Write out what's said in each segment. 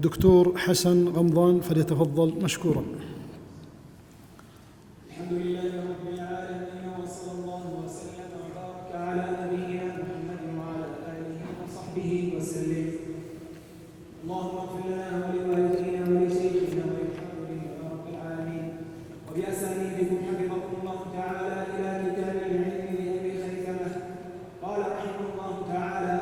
الدكتور حسن غمضان، فليتفضل مشكورا. الحمد لله رب العالمين، وصلى الله وسلم وبارك على نبينا محمد وعلى آله وصحبه وسلم. اللهم اغفر لنا ولوالدينا ولشيخنا ولحاضرين يا رب العالمين، وبأسانيدكم حفظكم الله تعالى إلى كتاب العلم لأبي خيثمة. قال رحمه الله تعالى: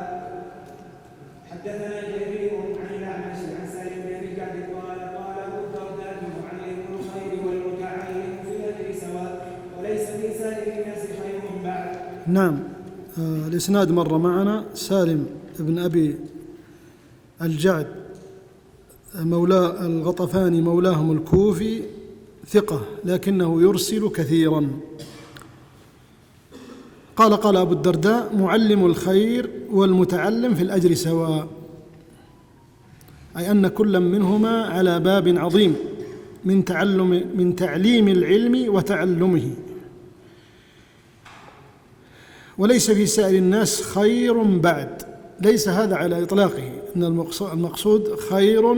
حدثنا جرير عن الأعمش عن سالم بن أبي جعد قال أبو الدرداء: معلم الخير والمتعلم في الأجر سواء، وليس في سائر الناس خير بعد. نعم. الإسناد مر معنا. سالم بن أبي الجعد مولى الغطفاني مولاهم الكوفي، ثقة لكنه يرسل كثيرا. قال أبو الدرداء: معلم الخير والمتعلم في الأجر سواء، أي أن كل منهما على باب عظيم من تعليم العلم وتعلمه، وليس في سائر الناس خير بعد. ليس هذا على إطلاقه، إن المقصود خير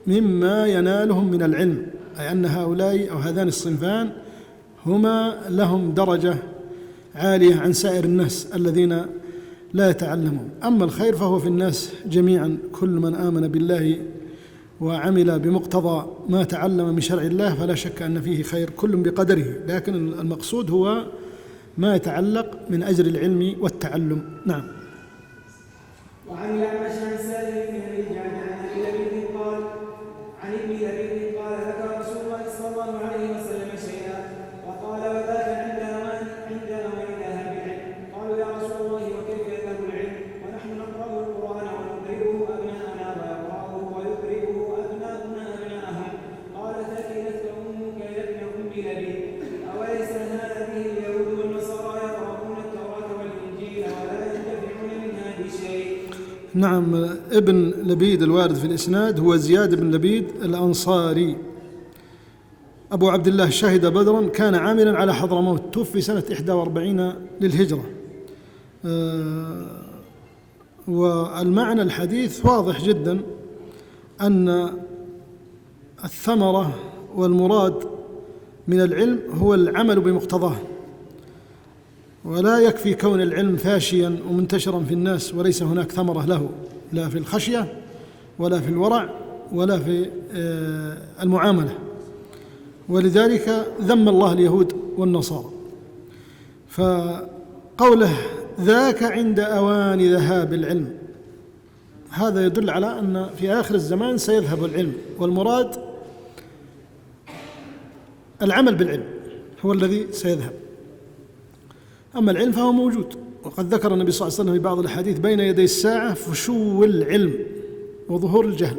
مما ينالهم من العلم، أي أن هؤلاء أو هذان الصنفان هما لهم درجة عالية عن سائر الناس الذين لا يتعلمون. أما الخير فهو في الناس جميعا، كل من آمن بالله وعمل بمقتضى ما تعلم من شرع الله فلا شك أن فيه خير، كل بقدره، لكن المقصود هو ما يتعلق من أجر العلم والتعلم. نعم. وعن الأعمش عن سالم بن أبي جعد عن ابن لبيد قال ذكر رسول الله صلى الله عليه وسلم شيئا وقال: وذاك عند أوان ذهاب العلم. قالوا: يا رسول الله وكيف يذهب العلم ونحن نقرأ القرآن ونقرئه أبناءنا ويقرأه ويقرئه أبناؤنا أبناءهم؟ قال: ثكلتك أمك يا ابن أم لبيد، أوليس هذه اليهود والنصارى يقرؤون التوراة والإنجيل ولا ينتفعون منها بشيء؟ نعم. ابن لبيد الوارد في الإسناد هو زياد بن لبيد الأنصاري أبو عبد الله، شهد بدرا، كان عاملا على حضرموت، توفي سنة 41 للهجرة. والمعنى الحديث واضح جدا، أن الثمرة والمراد من العلم هو العمل بمقتضاه، ولا يكفي كون العلم فاشيا ومنتشرا في الناس وليس هناك ثمرة له، لا في الخشية ولا في الورع ولا في المعاملة. ولذلك ذم الله اليهود والنصارى. فقوله ذاك عند أوان ذهاب العلم، هذا يدل على أن في آخر الزمان سيذهب العلم، والمراد العمل بالعلم هو الذي سيذهب. أما العلم فهو موجود، وقد ذكر النبي صلى الله عليه وسلم في بعض الحديث: بين يدي الساعة فشو العلم وظهور الجهل.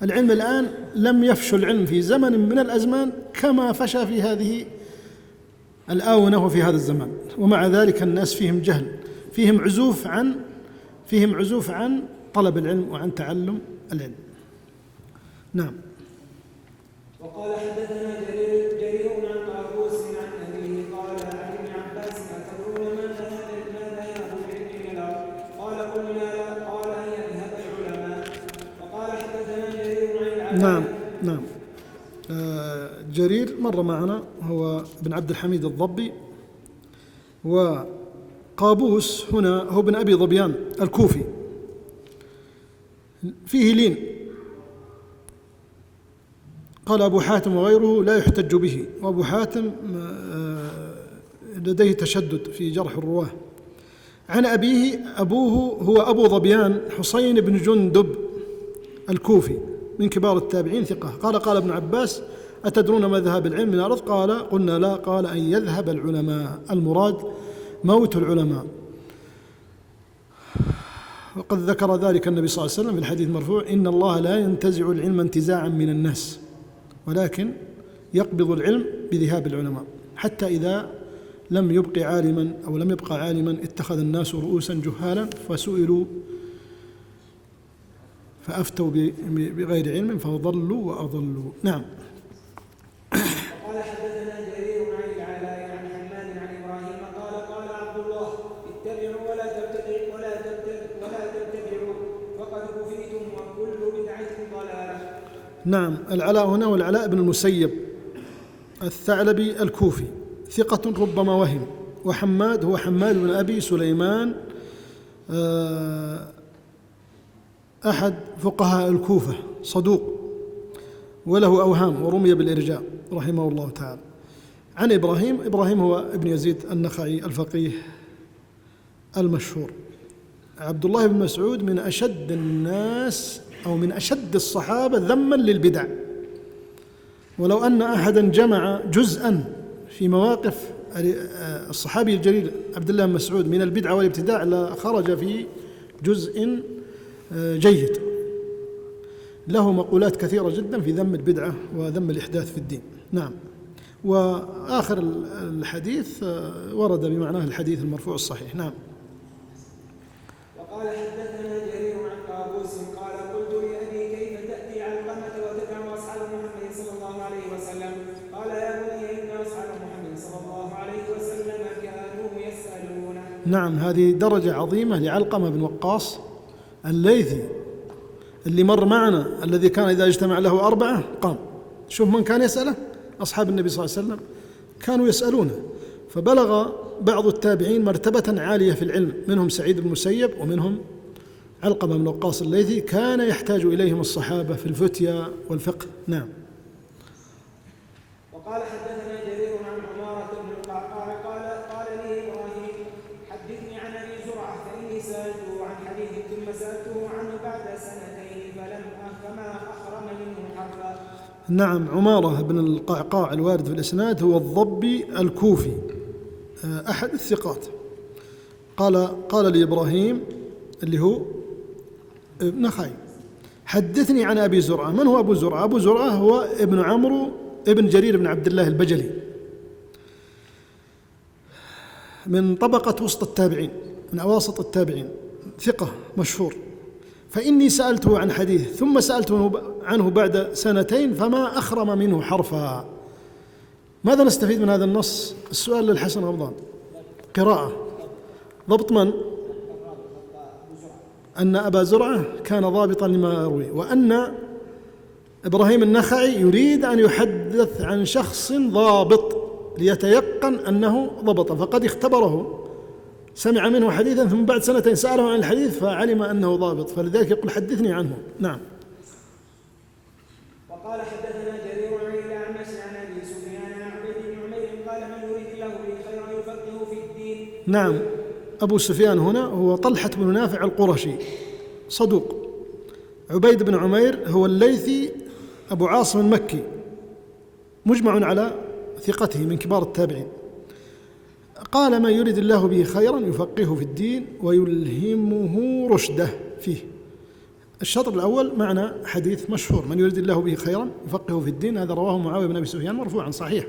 العلم الآن لم يفشو العلم في زمن من الأزمان كما فشى في هذه الآونة وفي هذا الزمان، ومع ذلك الناس فيهم جهل، فيهم عزوف عن طلب العلم وعن تعلم العلم. نعم. وقال: حدثنا جرير عن طاووس عن أبيه قال: عن ابن عباس: أتدرون ماذا يذهب العلم إلى الأرض؟ قال: قلنا لا. قال: أن يذهب العلماء. وقال: حدثنا جرير عن العباس. نعم. جرير مر معنا، هو ابن عبد الحميد الضبي. وقابوس هنا هو ابن أبي ظبيان الكوفي، فيه لين. قال أبو حاتم وغيره لا يحتج به، وأبو حاتم لديه تشدد في جرح الرواه. عن أبيه، أبوه هو أبو ظبيان حسين بن جندب الكوفي من كبار التابعين، ثقة. قال ابن عباس: أتدرون ما ذهب العلم من الأرض؟ قال: قلنا لا. قال: أن يذهب العلماء، المراد موت العلماء. وقد ذكر ذلك النبي صلى الله عليه وسلم في الحديث المرفوع: إن الله لا ينتزع العلم انتزاعا من الناس، ولكن يقبض العلم بذهاب العلماء، حتى إذا لم يبقى عالما اتخذ الناس رؤوسا جهالا فسئلوا فأفتوا بغير علم فضلوا وأضلوا. نعم. وقال: حدثنا جرير عن العلاء عن حماد عن إبراهيم قال: عبد الله: اتبعوا ولا تبتدعوا فقد كفيتم، وكل بدعة نعم، العلاء هنا والعلاء بن المسيب الثعلبي الكوفي ثقة ربما وهم. وحماد هو حماد بن أبي سليمان أحد فقهاء الكوفة صدوق وله أوهام ورمي بالإرجاء رحمه الله تعالى. عن إبراهيم هو ابن يزيد النخعي الفقيه المشهور. عبد الله بن مسعود من أشد الناس أو من أشد الصحابة ذما للبدع، ولو أن أحدا جمع جزءا في مواقف الصحابي الجليل عبد الله بن مسعود من البدعة والابتداع لخرج في جزء جيد. له مقولات كثيرة جدا في ذم البدعة وذم الإحداث في الدين. نعم. وآخر الحديث ورد بمعناه الحديث المرفوع الصحيح. نعم. وقال حدثنا جرير عن قابوس قال قلت لأبي كيف تأتي علقمة وتدعو أصحاب محمد صلى الله عليه وسلم؟ قال يا بني إن أصحاب محمد صلى الله عليه وسلم كانوا يسألون. نعم، هذه درجة عظيمة لعلقمة بن وقاص الليثي اللي مر معنا، الذي كان إذا اجتمع له 4 قام. شوف من كان يسأله، أصحاب النبي صلى الله عليه وسلم كانوا يسألونه. فبلغ بعض التابعين مرتبة عالية في العلم، منهم سعيد بن المسيب ومنهم علقمة بن وقاص الليثي، كان يحتاج إليهم الصحابة في الفتيا والفقه. نعم. وقال حدثنا جرير عن عمارة بن القعقاع قال لي إبراهيم حدثني عن أبي زرعة فإني سألته عن حديث ثم سألته عنه بعد 2 فما أخرم منه حرفا. نعم، عمارة بن القعقاع الوارد في الإسناد هو الضبي الكوفي أحد الثقات. قال لي إبراهيم اللي هو ابن خي حدثني عن أبي زرعة. من هو أبو زرعة؟ أبو زرعة هو ابن عمرو ابن جرير بن عبد الله البجلي، من طبقة وسط التابعين، من أواسط التابعين، ثقة مشهور. فإني سألته عن حديث ثم سألته عنه بعد 2 فما أخرم منه حرفا. ماذا نستفيد من هذا النص؟ السؤال للحسن رمضان. قراءة. ضبط من؟ أن أبا زرعة كان ضابطا لما يروي، وأن إبراهيم النخعي يريد أن يحدث عن شخص ضابط ليتيقن أنه ضبط، فقد اختبره، سمع منه حديثا ثم بعد 2 سأله عن الحديث فعلم أنه ضابط، فلذلك يقول حدثني عنه. نعم. وقال حدثنا جرير عن الأعمش عن أبي سفيان عن عبيد بن عمير قال من يريد الله به خيرا يفقهه في الدين. نعم، أبو سفيان هنا هو طلحة بن نافع القرشي صدوق. عبيد بن عمير هو الليثي أبو عاصم المكي مجمع على ثقته من كبار التابعين. قال من يريد الله به خيرا يفقهه في الدين ويلهمه رشده فيه. الشطر الأول معنى حديث مشهور من يريد الله به خيرا يفقهه في الدين، هذا رواه معاوية بن أبي سفيان مرفوعا صحيح.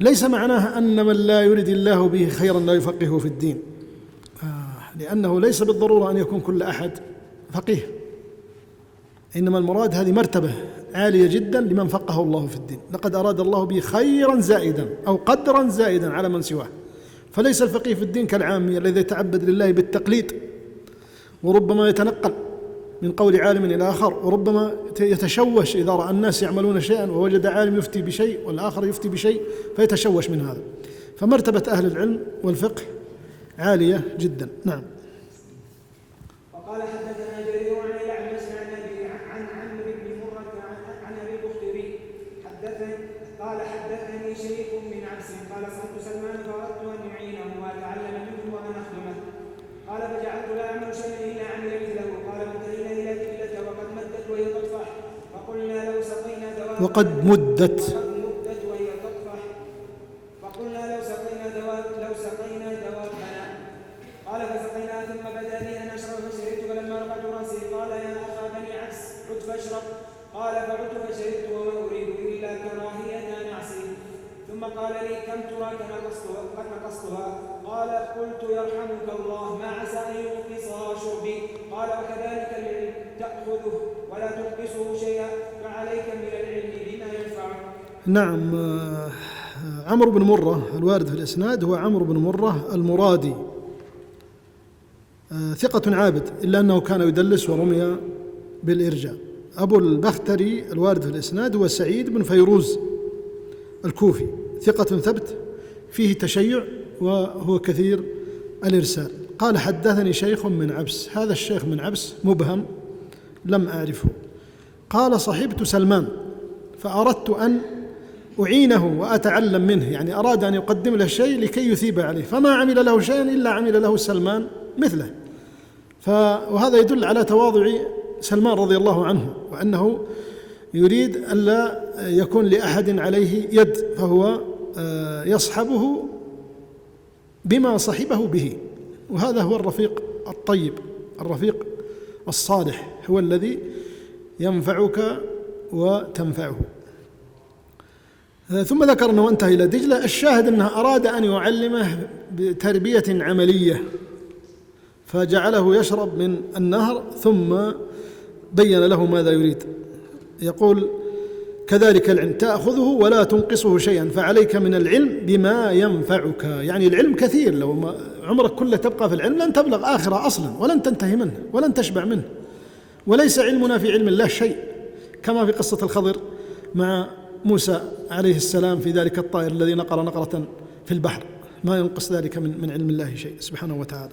ليس معناه أن من لا يريد الله به خيرا لا يفقهه في الدين، لأنه ليس بالضرورة أن يكون كل أحد فقيه، إنما المراد هذه مرتبة عالية جدا لمن فقهه الله في الدين. لقد أراد الله به خيرا زائدا أو قدرا زائدا على من سواه. فليس الفقيه في الدين كالعامي الذي يتعبد لله بالتقليد، وربما يتنقل من قول عالم إلى آخر، وربما يتشوش إذا رأى الناس يعملون شيئا ووجد عالم يفتي بشيء والآخر يفتي بشيء فيتشوش من هذا. فمرتبة أهل العلم والفقه عالية جدا. نعم. وقال حدثنا جرير عن الأعمش عن عمرو بن مرة عن أبي البختري قال حدثني شريك من عبس قال سألت سلمان فأردت أن يعينه وأتعلم منه وأنا أخدمه قال فجعلت لا أعمل شيئا إلا عمل مثله قال منتهينا إلى تلة وقد مدت وهي تطفح فقلنا لو سقينا دواب وقد مدت وهي تطفح فقلنا لو سقينا دوابنا قال فسقينا ثم بدا لي أن أشرب فشربت فلما رفعت رأسي قال يا أخا بني عبس عد فاشرب قال فعدت فشربت وما أريد إلا كراهية أن أعصي ثم قال لي كم تراك نقصتها قال قلت يرحمك الله ما عسى أن ينقصها شربي قال وكذلك العلم تأخذه ولا تنقصه شيئا فعليك من العلم بما ينفعك. نعم. عمرو بن مرة الوارد في الإسناد هو عمرو بن مرة المرادي، ثقة عابد إلا أنه كان يدلس ورمي بالإرجاء. أبو البختري الوارد في الإسناد هو سعيد بن فيروز الكوفي، ثقة ثبت، فيه تشيع وهو كثير الإرسال. قال حدثني شيخ من عبس، هذا الشيخ من عبس مبهم لم أعرفه. قال صحبت سلمان فأردت أن أعينه وأتعلم منه، يعني أراد أن يقدم له شيء لكي يثيب عليه، فما عمل له شيئا إلا عمل له سلمان مثله. وهذا يدل على تواضع سلمان رضي الله عنه، وأنه يريد ألا يكون لأحد عليه يد، فهو يصحبه بما صحبه به. وهذا هو الرفيق الطيب، الرفيق الصالح هو الذي ينفعك وتنفعه. ثم ذكر أنه انتهى إلى دجلة. الشاهد أنه أراد أن يعلمه بتربية عملية، فجعله يشرب من النهر ثم بين له ماذا يريد. يقول كذلك العلم تأخذه ولا تنقصه شيئا، فعليك من العلم بما ينفعك. يعني العلم كثير، لو عمرك كله تبقى في العلم لن تبلغ آخرة أصلا، ولن تنتهي منه ولن تشبع منه. وليس علمنا في علم الله شيء، كما في قصة الخضر مع موسى عليه السلام في ذلك الطائر الذي نقر نقرة في البحر، ما ينقص ذلك من علم الله شيء سبحانه وتعالى.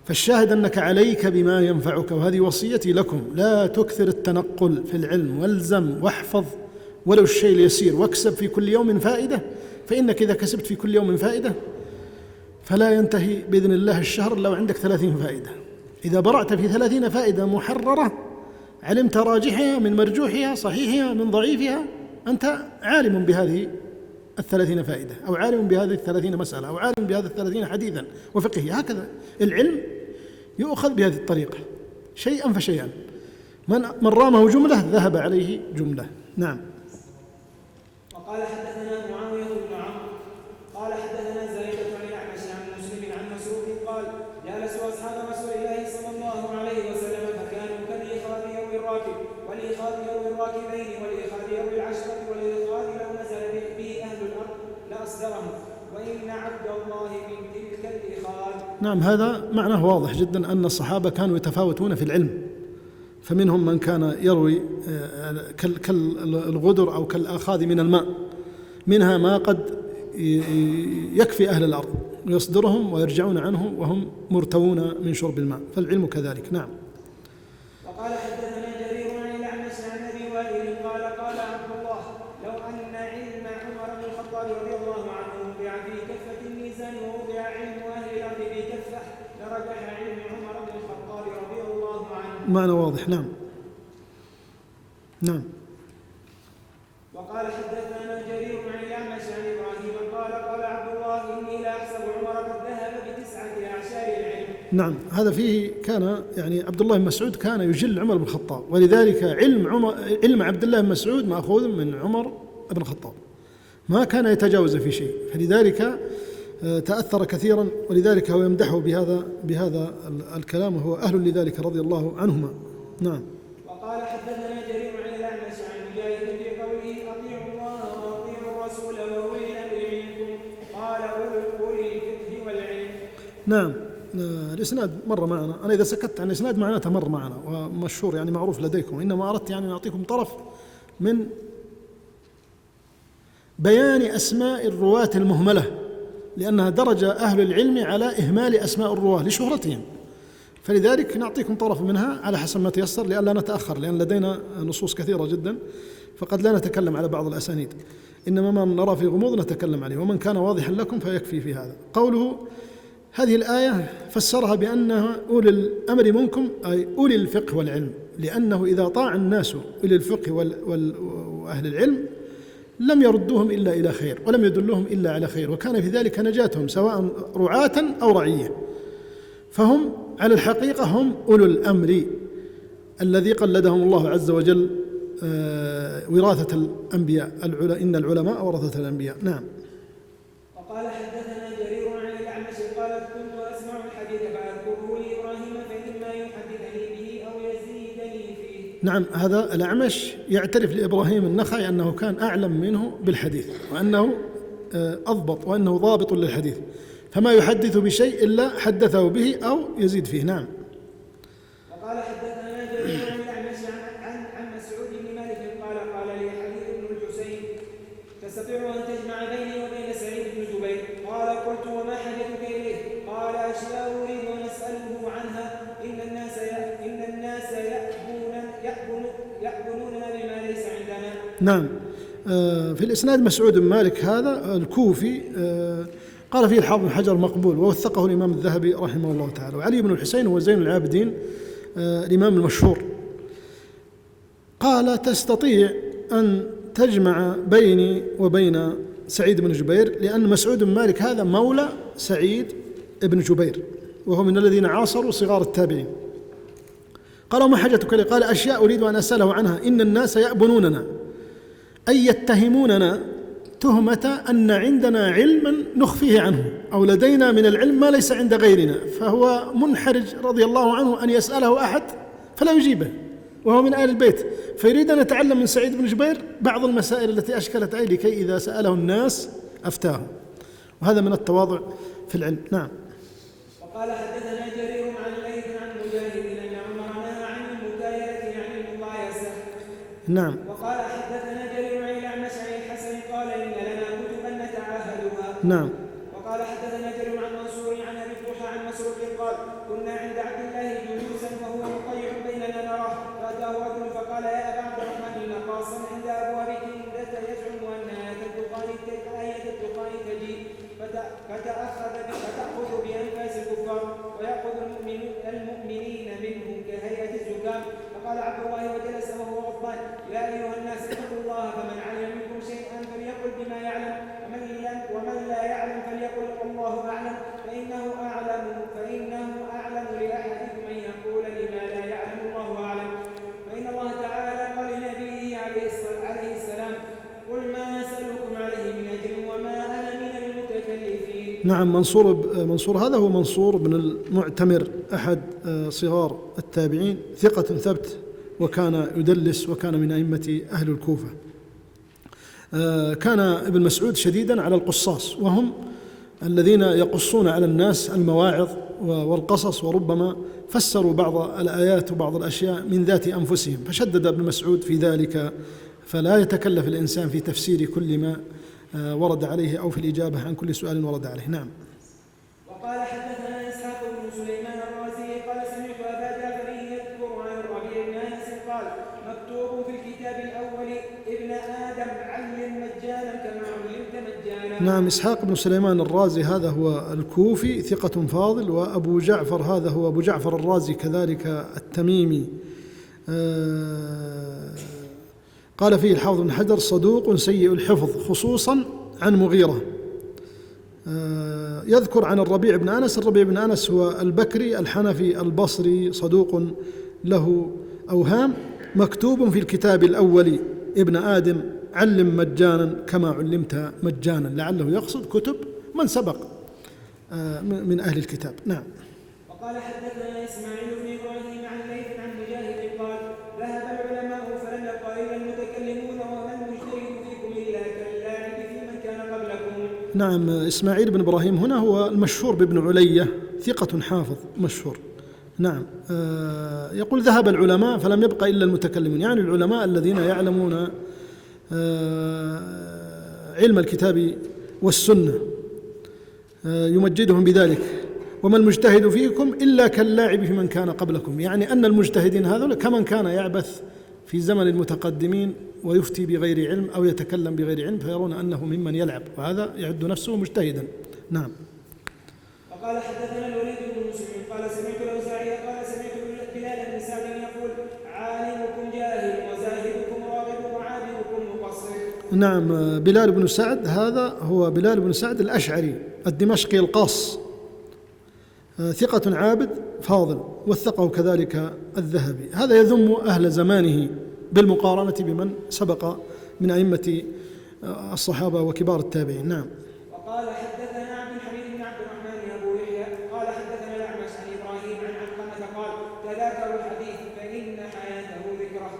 فالشاهد أنك عليك بما ينفعك، وهذه وصيتي لكم: لا تكثر التنقل في العلم، والزم واحفظ ولو الشيء اليسير، واكسب في كل يوم فائدة، فإنك إذا كسبت في كل يوم فائدة فلا ينتهي بإذن الله الشهر إلا وعندك 30 فائدة. إذا برعت في 30 فائدة محررة علمت راجحها من مرجوحها، صحيحها من ضعيفها، أنت عالم بهذه 30 فائدة، أو عالم بهذه 30 مسألة، أو عالم بهذه 30 حديثا وفقهي. هكذا العلم يؤخذ بهذه الطريقة شيئا فشيئا. من رامه جملة ذهب عليه جملة. نعم. وقال حدثنا معاوية بن عمرو قال حدثنا زائدة عن الأعمش عن مسلم عن مسروق قال جالسوا أصحاب رسول الله صلى الله عليه وسلم فكانوا كالإخاذ يروي الراكب، والإخاذ يروي الراكبين، والإخاذ يروي العشرة، والإخاذ لو نزل به أهل الأرض لأصدرهم، وإن عبد الله من تلك الإخاذ. نعم، هذا معناه واضح جدا أن الصحابة كانوا يتفاوتون في العلم، فمنهم من كان يروي كالغدر أو كالآخاذ من الماء، منها ما قد يكفي أهل الأرض ويصدرهم ويرجعون عنه وهم مرتوون من شرب الماء، فالعلم كذلك. نعم. وقال حدثنا جرير عن الأعمش عن أبي وائل قال قال عبد الله لو أن علم عمر بن الخطاب رضي الله عنه وضع في كفة الميزان ووضع علم أهل الأرض في كفة لرجح علم عمر بن الخطاب رضي الله عنه. معنى واضح. نعم. نعم. وقال حدثنا جرير عن الأعمش عن إبراهيم قال قال عبد الله إني لا أحسب عمر قد ذهب ب9 أعشار العلم. نعم، هذا فيه كان يعني عبد الله بن مسعود كان يجل عمر بن الخطاب، ولذلك علم عبد الله بن مسعود مأخوذ من عمر بن الخطاب، ما كان يتجاوز في شيء، فلذلك تأثر كثيرا، ولذلك هو يمدحه بهذا الكلام، وهو أهل لذلك رضي الله عنهما. نعم. وقال حدثنا جرير عن الأعمش عن مجاهد في قوله أطيعوا الله وأطيعوا الرسول وأولي الأمر منكم قال أولي الفقه والعلم. نعم. الإسناد مر معنا، أنا إذا سكت عن الإسناد معناته مر معنا ومشهور يعني معروف لديكم، إنما أردت يعني أن أعطيكم طرف من بيان أسماء الرواة المهملة، لأنها درجة أهل العلم على إهمال أسماء الرواة لشهرتهم، فلذلك نعطيكم طرف منها على حسب ما تيسر لئلا نتأخر، لأن لدينا نصوص كثيرة جدا فقد لا نتكلم على بعض الأسانيد، إنما ما نرى في غموض نتكلم عليه، ومن كان واضحا لكم فيكفي في هذا. قوله هذه الآية فسرها بأنها أولي الأمر منكم أي أولي الفقه والعلم، لأنه إذا طاع الناس أولي الفقه وأهل العلم لم يردوهم إلا إلى خير، ولم يدلوهم إلا على خير، وكان في ذلك نجاتهم سواء رعاة أو رعية، فهم على الحقيقة هم أولو الأمر الذي قلدهم الله عز وجل وراثة الأنبياء، إن العلماء ورثة الأنبياء. نعم. وقال حدثنا جرير عن الأعمش قال كنت أسمع الحديث فأذكره لإبراهيم فإما يحدثني به أو يزيدني فيه. نعم، هذا الأعمش يعترف لإبراهيم النخعي أنه كان أعلم منه بالحديث، وأنه أضبط وأنه ضابط للحديث، فما يحدث بشيء إلا حدثه به أو يزيد فيه. نعم. وقال حدثنا جرير عن الأعمش عن تستطيع أن تجمع بيني وبين سعيد بن جبير؟ قال قلت وما حاجتك إليه؟ قال أشياء أريد أن أسأله عنها، إن الناس يأبنوننا بما ليس عندنا. نعم. في الإسناد مسعود بن مالك هذا الكوفي، قال فيه الحافظ بن حجر مقبول، ووثقه الإمام الذهبي رحمه الله تعالى. وعلي بن الحسين هو زين العابدين الإمام المشهور، قال تستطيع أن تجمع بيني وبين سعيد بن جبير، لأن مسعود بن مالك هذا مولى سعيد بن جبير، وهو من الذين عاصروا صغار التابعين. قال وما حاجتك لي؟ قال أشياء أريد أن أسأله عنها، إن الناس يأبنوننا، أي يتهموننا تهمة أن عندنا علما نخفيه عنه، أو لدينا من العلم ما ليس عند غيرنا، فهو منحرج رضي الله عنه أن يسأله أحد فلا يجيبه، وهو من آل البيت، فيريد أن يتعلم من سعيد بن جبير بعض المسائل التي أشكلت عليه لكي إذا سأله الناس أفتاه، وهذا من التواضع في العلم. نعم. وقال حدثنا جرير عن الليث عن مجاهد أن عمر نهى عن المكايلة يعني المضايسة. نعم. وقال حدثنا جرير عن الأعمش عن الحسن قال إن لنا كتبا نتعاهدها. نعم. وقال حدثنا جرير عن منصور عن أبي الضحى عن مسروق قال كنا عند عبد الله جلوسا وهو مطيع بيننا نراه، فأتاه رجل فقال يا أبا عبد الرحمن إن قاصا عند أبواب كندة يزعم أن آية الدخان تجي فتأخذ بأنفاس الكفار ويأخذ المؤمنين منهم كهيئة الزكام. فقال عبد الله وجلس وهو غضبان يا أيها الناس اتقوا الله، فمن علم منكم شيئا فليقل بما يعلم، ومن لا يعلم فليقل الله أعلم، فإنه أعلم لأحدكم أن يقول لما لا يعلم الله أعلم. فإن الله تعالى قال لنبيه عليه السلام قل ما أسألكم عليه من أجر وما أنا من المتكلفين. نعم. منصور هذا هو منصور بن المعتمر، أحد صغار التابعين، ثقة ثبت، وكان يدلس، وكان من أئمة أهل الكوفة. كان ابن مسعود شديدا على القصاص، وهم الذين يقصون على الناس المواعظ والقصص، وربما فسروا بعض الآيات وبعض الأشياء من ذات أنفسهم، فشدد ابن مسعود في ذلك، فلا يتكلف الإنسان في تفسير كل ما ورد عليه أو في الإجابة عن كل سؤال ورد عليه. نعم. وقال حدثنا إسحاق بن سليمان الرازي قال سمعت أبا جعفر يذكر عن الربيع بن أنس قال مكتوب في الكتاب الأول ابن آدم علم مجانا كما علمت مجانا. نعم. إسحاق بن سليمان الرازي هذا هو الكوفي، ثقة فاضل، وأبو جعفر هذا هو أبو جعفر الرازي كذلك التميمي. قال فيه الحافظ بن حجر صدوق سيء الحفظ، خصوصا عن مغيرة. يذكر عن الربيع بن أنس، الربيع بن أنس هو البكري الحنفي البصري، صدوق له أوهام، مكتوب في الكتاب الأول ابن آدم علم مجانا كما علمت مجانا، لعله يقصد كتب من سبق من أهل الكتاب. نعم. وقال حدثنا إسماعيل بن إبراهيم عن الليث عن مجاهد قال ذهب العلماء فلم يبق إلا المتكلمون ومن المجتهد فيكم إلا كاللاعب في من كان قبلكم. نعم. إسماعيل بن إبراهيم هنا هو المشهور بابن علية، ثقة حافظ مشهور. نعم. يقول ذهب العلماء فلم يبق إلا المتكلمون، يعني العلماء الذين يعلمون علم الكتاب والسنة يمجدهم بذلك، وما المجتهد فيكم إلا كاللاعب في من كان قبلكم، يعني أن المجتهدين هذول كمن كان يعبث في زمن المتقدمين ويفتي بغير علم أو يتكلم بغير علم، فيرون أنه ممن يلعب، وهذا يعد نفسه مجتهدا. نعم. وقال حدثنا الوليد بن مسلم قال سمعت الأوزاعي قال سمعت بلال بن سعد يقول عالمكم جاهل وزاهدكم راغب وعابدكم مقصر. نعم. بلال بن سعد هذا هو بلال بن سعد الأشعري الدمشقي القاص، ثقة عابد فاضل، وثقه كذلك الذهبي. هذا يذم أهل زمانه بالمقارنة بمن سبق من أئمة الصحابة وكبار التابعين. نعم. وقال حدثنا عبد الحميد بن عبد الرحمن أبو يحيى قال حدثنا الأعمش عن إبراهيم عن علقمة قال تذاكروا الحديث فإن حياته ذكره.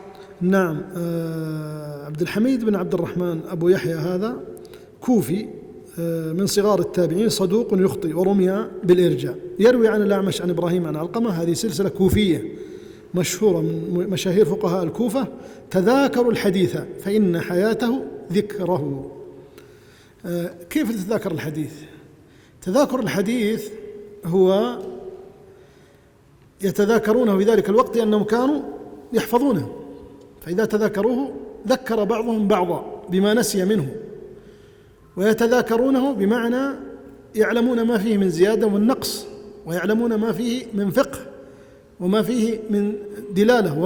نعم. عبد الحميد بن عبد الرحمن أبو يحيى هذا كوفي من صغار التابعين، صدوق يخطئ ورمي بالإرجاء، يروي عن الأعمش عن إبراهيم عن علقمة، هذه سلسلة كوفية مشهورة من مشاهير فقهاء الكوفة. تذاكروا الحديث فإن حياته ذكره. كيف تتذاكر الحديث؟ تذاكر الحديث هو يتذاكرونه في ذلك الوقت لأنهم كانوا يحفظونه، فإذا تذاكروه ذكر بعضهم بعضا بما نسي منه، ويتذاكرونه بمعنى يعلمون ما فيه من زيادة والنقص، ويعلمون ما فيه من فقه وما فيه من دلالة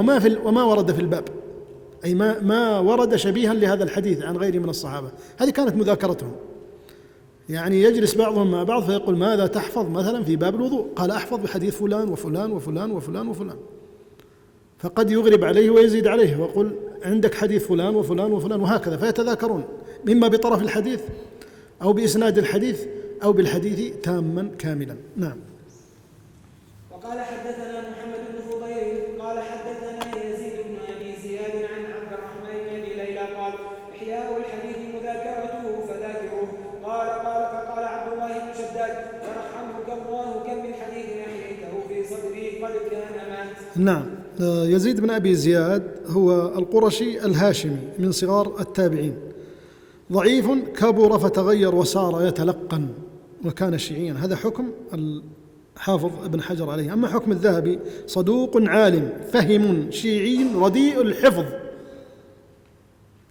وما ورد في الباب، أي ما ورد شبيها لهذا الحديث عن غيره من الصحابة. هذه كانت مذاكرتهم، يعني يجلس بعضهم مع بعض فيقول ماذا تحفظ مثلا في باب الوضوء؟ قال أحفظ بحديث فلان وفلان وفلان وفلان وفلان، فقد يغرب عليه ويزيد عليه ويقول عندك حديث فلان وفلان وفلان، وهكذا. فيتذاكرون إما بطرف الحديث أو بإسناد الحديث أو بالحديث تاما كاملا. نعم. وقال حدثنا محمد بن فضيل قال حدثنا يزيد بن أبي زياد عن عبد الرحمن بن أبي ليلى قال إحياء الحديث مذاكرته فذاكروه. فقال عبد الله بن شداد يرحمك الله كم من حديث أحييته في صدري قد كان مات. نعم. يزيد بن أبي زياد هو القرشي الهاشمي من صغار التابعين، ضعيف كبر فتغير وصار يتلقن وكان شيعيا. هذا حكم الحافظ ابن حجر عليه. أما حكم الذهبي صدوق عالم فهم شيعي رديء الحفظ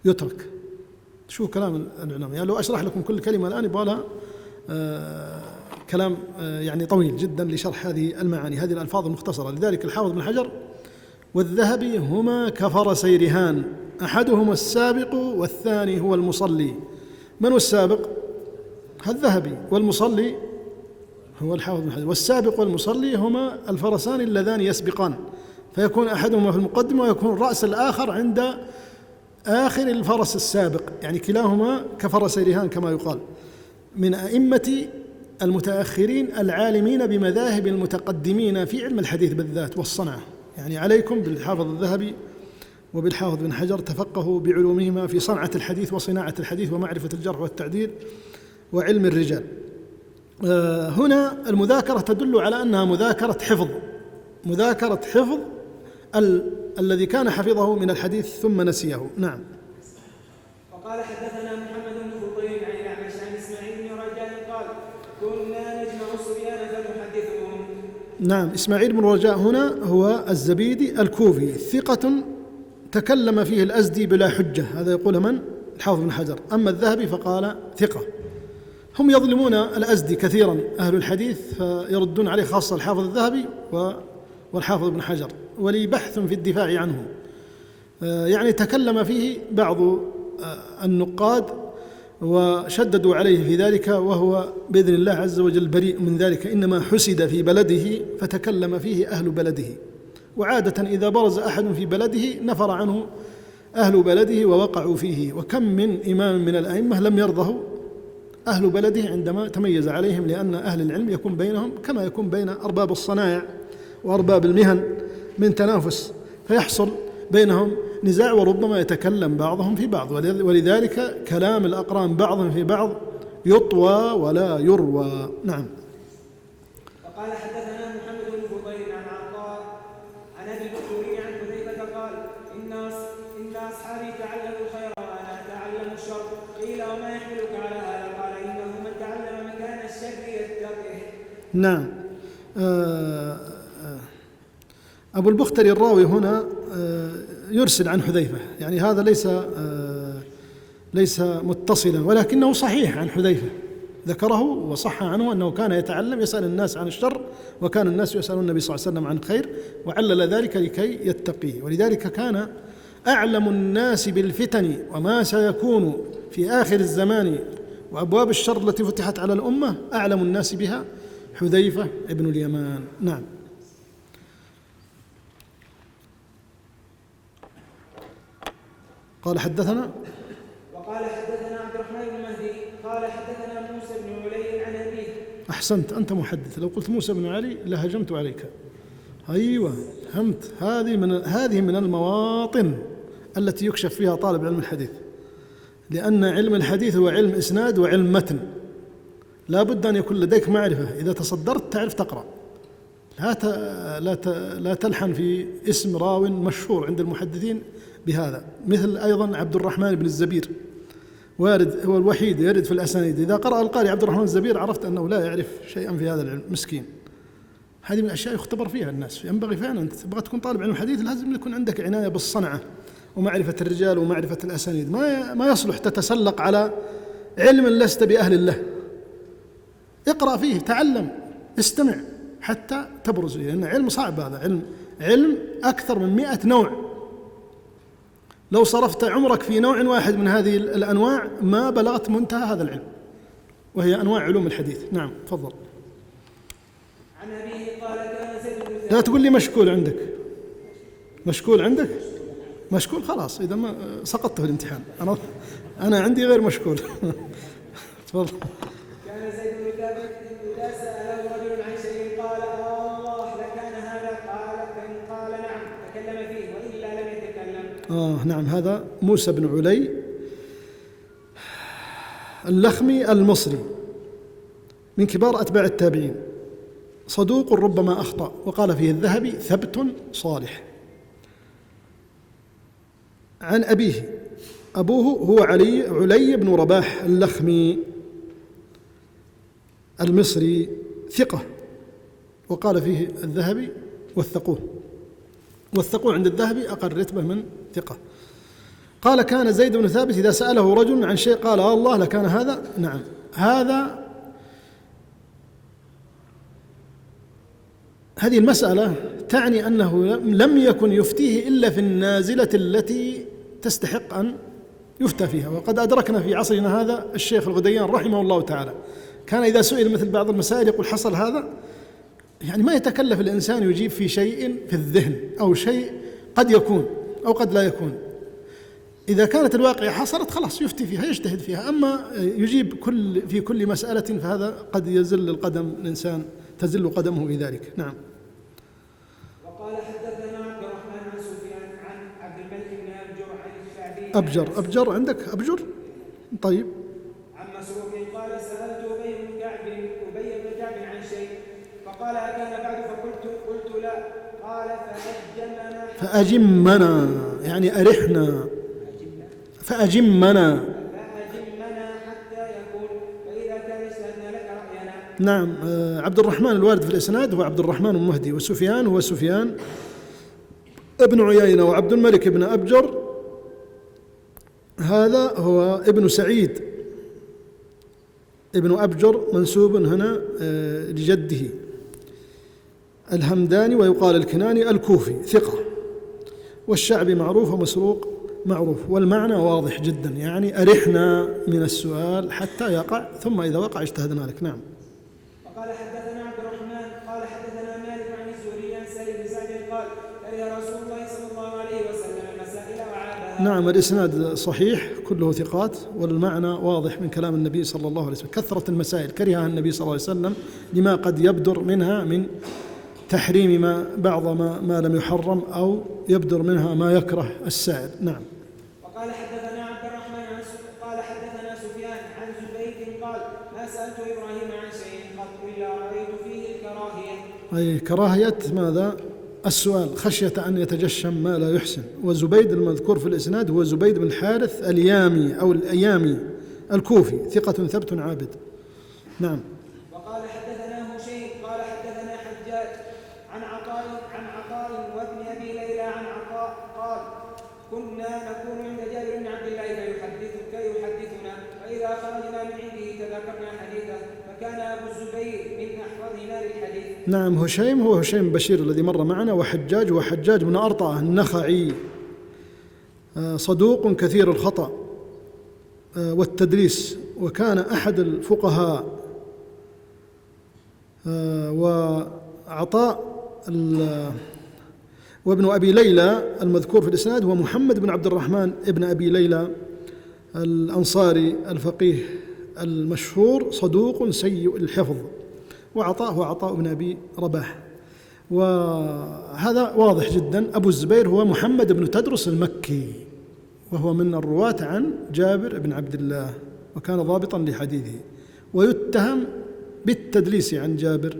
يترك. شو كلام العلماء؟ يعني لو أشرح لكم كل كلمة الآن يبغى لها كلام يعني طويل جدا لشرح هذه المعاني، هذه الألفاظ المختصرة. لذلك الحافظ ابن حجر والذهبي هما كفرسي رهان، أحدهما السابق والثاني هو المصلي. من هو السابق؟ الذهبي، والمصلي هو الحافظ بن حجر. والسابق والمصلي هما الفرسان اللذان يسبقان، فيكون أحدهما في المقدمة ويكون رأس الآخر عند آخر الفرس السابق، يعني كلاهما كفرسي رهان كما يقال، من أئمة المتأخرين العالمين بمذاهب المتقدمين في علم الحديث بالذات والصنعة. يعني عليكم بالحافظ الذهبي وبالحافظ بن حجر، تفقهوا بعلومهما في صنعة الحديث وصناعة الحديث ومعرفة الجرح والتعديل وعلم الرجال. هنا المذاكرة تدل على أنها مذاكرة حفظ الذي كان حفظه من الحديث ثم نسيه. نعم. وقال حدثنا محمد بن فضيل عن الأعمش عن إسماعيل بن رجاء قال كنا نجمع الصبيان فنحدثهم. نعم. إسماعيل بن رجاء هنا هو الزبيدي الكوفي، ثقة تكلم فيه الأزدي بلا حجة، هذا يقول من؟ الحافظ بن حجر. أما الذهبي فقال ثقة. هم يظلمون الأزدي كثيرا أهل الحديث فيردون عليه، خاصة الحافظ الذهبي والحافظ بن حجر، ولي بحث في الدفاع عنه. يعني تكلم فيه بعض النقاد وشددوا عليه في ذلك، وهو بإذن الله عز وجل بريء من ذلك، إنما حسد في بلده فتكلم فيه أهل بلده. وعادة إذا برز أحد في بلده نفر عنه أهل بلده ووقعوا فيه، وكم من إمام من الأئمة لم يرضه أهل بلده عندما تميز عليهم، لأن أهل العلم يكون بينهم كما يكون بين أرباب الصنائع وأرباب المهن من تنافس، فيحصل بينهم نزاع وربما يتكلم بعضهم في بعض، ولذلك كلام الأقران بعضهم في بعض يطوى ولا يروى. نعم. وقال حدثنا محمد بن فضيل عن عطاء عن أبي البخاري عن حذيفة قال إن أصحابي تعلموا الخير وأنا أتعلم الشر. قيل وما يحملك على هذا؟ قال إنه من تعلم مكان الشر يتقيه. نعم. أبو البختري الراوي هنا يرسل عن حذيفة، يعني هذا ليس متصلا، ولكنه صحيح عن حذيفة، ذكره وصح عنه أنه كان يتعلم يسأل الناس عن الشر، وكان الناس يسألون النبي صلى الله عليه وسلم عن الخير، وعلل ذلك لكي يتقيه. ولذلك كان أعلم الناس بالفتن وما سيكون في آخر الزمان وأبواب الشر التي فتحت على الأمة، أعلم الناس بها حذيفة ابن اليمان. نعم. قال حدثنا عبد الرحمن بن مهدي قال حدثنا موسى بن علي عن أبيه. أحسنت، أنت محدث، لو قلت موسى بن علي لهجمت عليك. أيوة فهمت، هذه من المواطن التي يكشف فيها طالب علم الحديث، لأن علم الحديث هو علم إسناد وعلم متن، لا بد أن يكون لديك معرفة، إذا تصدرت تعرف تقرأ، لا تلحن في اسم راو مشهور عند المحدثين بهذا، مثل أيضا عبد الرحمن بن الزبير وارد، هو الوحيد يرد في الأسانيد. إذا قرأ القارئ عبد الرحمن الزبير عرفت أنه لا يعرف شيئا في هذا العلم، مسكين. هذه من الأشياء يختبر فيها الناس. ينبغي فعلا أنت تبغى تكون طالب علم حديث لازم يكون عندك عناية بالصنعة ومعرفة الرجال ومعرفة الأسانيد. ما يصلح تتسلق على علم لست بأهل له. اقرأ فيه، تعلم، استمع حتى تبرز فيه، لأن علم صعب. هذا علم أكثر من 100 نوع. لو صرفت عمرك في نوع واحد من هذه الأنواع ما بلغت منتهى هذا العلم، وهي أنواع علوم الحديث. نعم، تفضل. عن أبيه قال كان زيد بن ثابت. لا تقول لي مشكول عندك. مشكول عندك؟ مشكول خلاص، إذا ما سقطت في الامتحان. أنا عندي غير مشكول. تفضل. كان زيد بن ثابت إذا سأله رجل عن شيء قال الله لكان هذا، قال فإن قال نعم تكلم فيه وإلا لم يتكلم. نعم، هذا موسى بن علي اللخمي المصري من كبار أتباع التابعين، صدوق ربما أخطأ، وقال فيه الذهبي ثبت صالح. عن أبيه، أبوه هو علي بن رباح اللخمي المصري، ثقة، وقال فيه الذهبي وثقوه عند الذهبي أقل رتبة من ثقة. قال كان زيد بن ثابت إذا سأله رجل عن شيء قال الله لكان هذا. نعم، هذه المسألة تعني أنه لم يكن يفتيه إلا في النازلة التي تستحق أن يفتى فيها. وقد أدركنا في عصرنا هذا الشيخ الغديان رحمه الله تعالى، كان إذا سئل مثل بعض المسائل يقول حصل هذا، يعني ما يتكلف الإنسان يجيب في شيء في الذهن أو شيء قد يكون أو قد لا يكون. إذا كانت الواقعة حصلت خلاص يفتي فيها، يجتهد فيها. أما يجيب في كل مسألة فهذا قد يزل القدم الإنسان، تزل قدمه بذلك. نعم. وقال حدثنا عبد الرحمن عن سفيان عن عبد الملك بن أبجر عن الشعبي. أبجر عندك أبجر؟ طيب. عن مسروق قال سألت أبي بن كعب عن شيء فقال أكان بعد فقلت لا، قال فأجمنا يعني أرحنا، فأجمنا حتى يقول فإذا كان اجتهدنا لك رأينا. نعم. عبد الرحمن الوارد في الإسناد هو عبد الرحمن المهدي، وسفيان هو سفيان ابن عيينة، وعبد الملك بن أبجر هذا هو ابن سعيد ابن أبجر، منسوب هنا لجده الهمداني، ويقال الكناني الكوفي، ثقة. والشعبي معروف ومسروق معروف. والمعنى واضح جدا، يعني أرحنا من السؤال حتى يقع، ثم إذا وقع اجتهدنا لك. نعم. وقال حدثنا عبد الرحمن قال حدثنا مالك عن الزهري عن سالم بن سعد قال كره رسول الله صلى الله عليه وسلم المسائل وعابها. نعم، الإسناد صحيح كله ثقات، والمعنى واضح من كلام النبي صلى الله عليه وسلم. كثرة المسائل كرهها النبي صلى الله عليه وسلم لما قد يبدر منها من تحريم بعض ما لم يحرم، أو يبدر منها ما يكره السائل. نعم. وقال حدثنا عبد الرحمن قال حدثنا سفيان عن زبيد قال ما سألت إبراهيم عن شيء قط إلا رأيت فيه الكراهية. أي كراهية ماذا؟ السؤال، خشية أن يتجشم ما لا يحسن. وزبيد المذكور في الإسناد هو زبيد بن الحارث اليامي أو الأيامي الكوفي، ثقة ثبت عابد. نعم. وقال حدثنا هشيم قال حدثنا حجاج عن عطاء وابن أبي ليلى عن عطاء قال كنا نكون عند جابر بن عبد الله فيحدثنا، فإذا خرجنا من عنده تذكرنا حديثه، فكان أبو الزبير من أحفظنا للحديث. نعم. هشيم هو هشيم بشير الذي مر معنا، وحجاج بن أرطأة النخعي صدوق كثير الخطأ والتدليس، وكان أحد الفقهاء. وعطاء وابن أبي ليلى المذكور في الإسناد هو محمد بن عبد الرحمن ابن أبي ليلى الأنصاري الفقيه المشهور، صدوق سيء الحفظ. وعطاء هو عطاء بن أبي رباح، وهذا واضح جدا. أبو الزبير هو محمد بن تدرس المكي، وهو من الرواة عن جابر بن عبد الله، وكان ضابطا لحديثه، ويتهم بالتدليس عن جابر،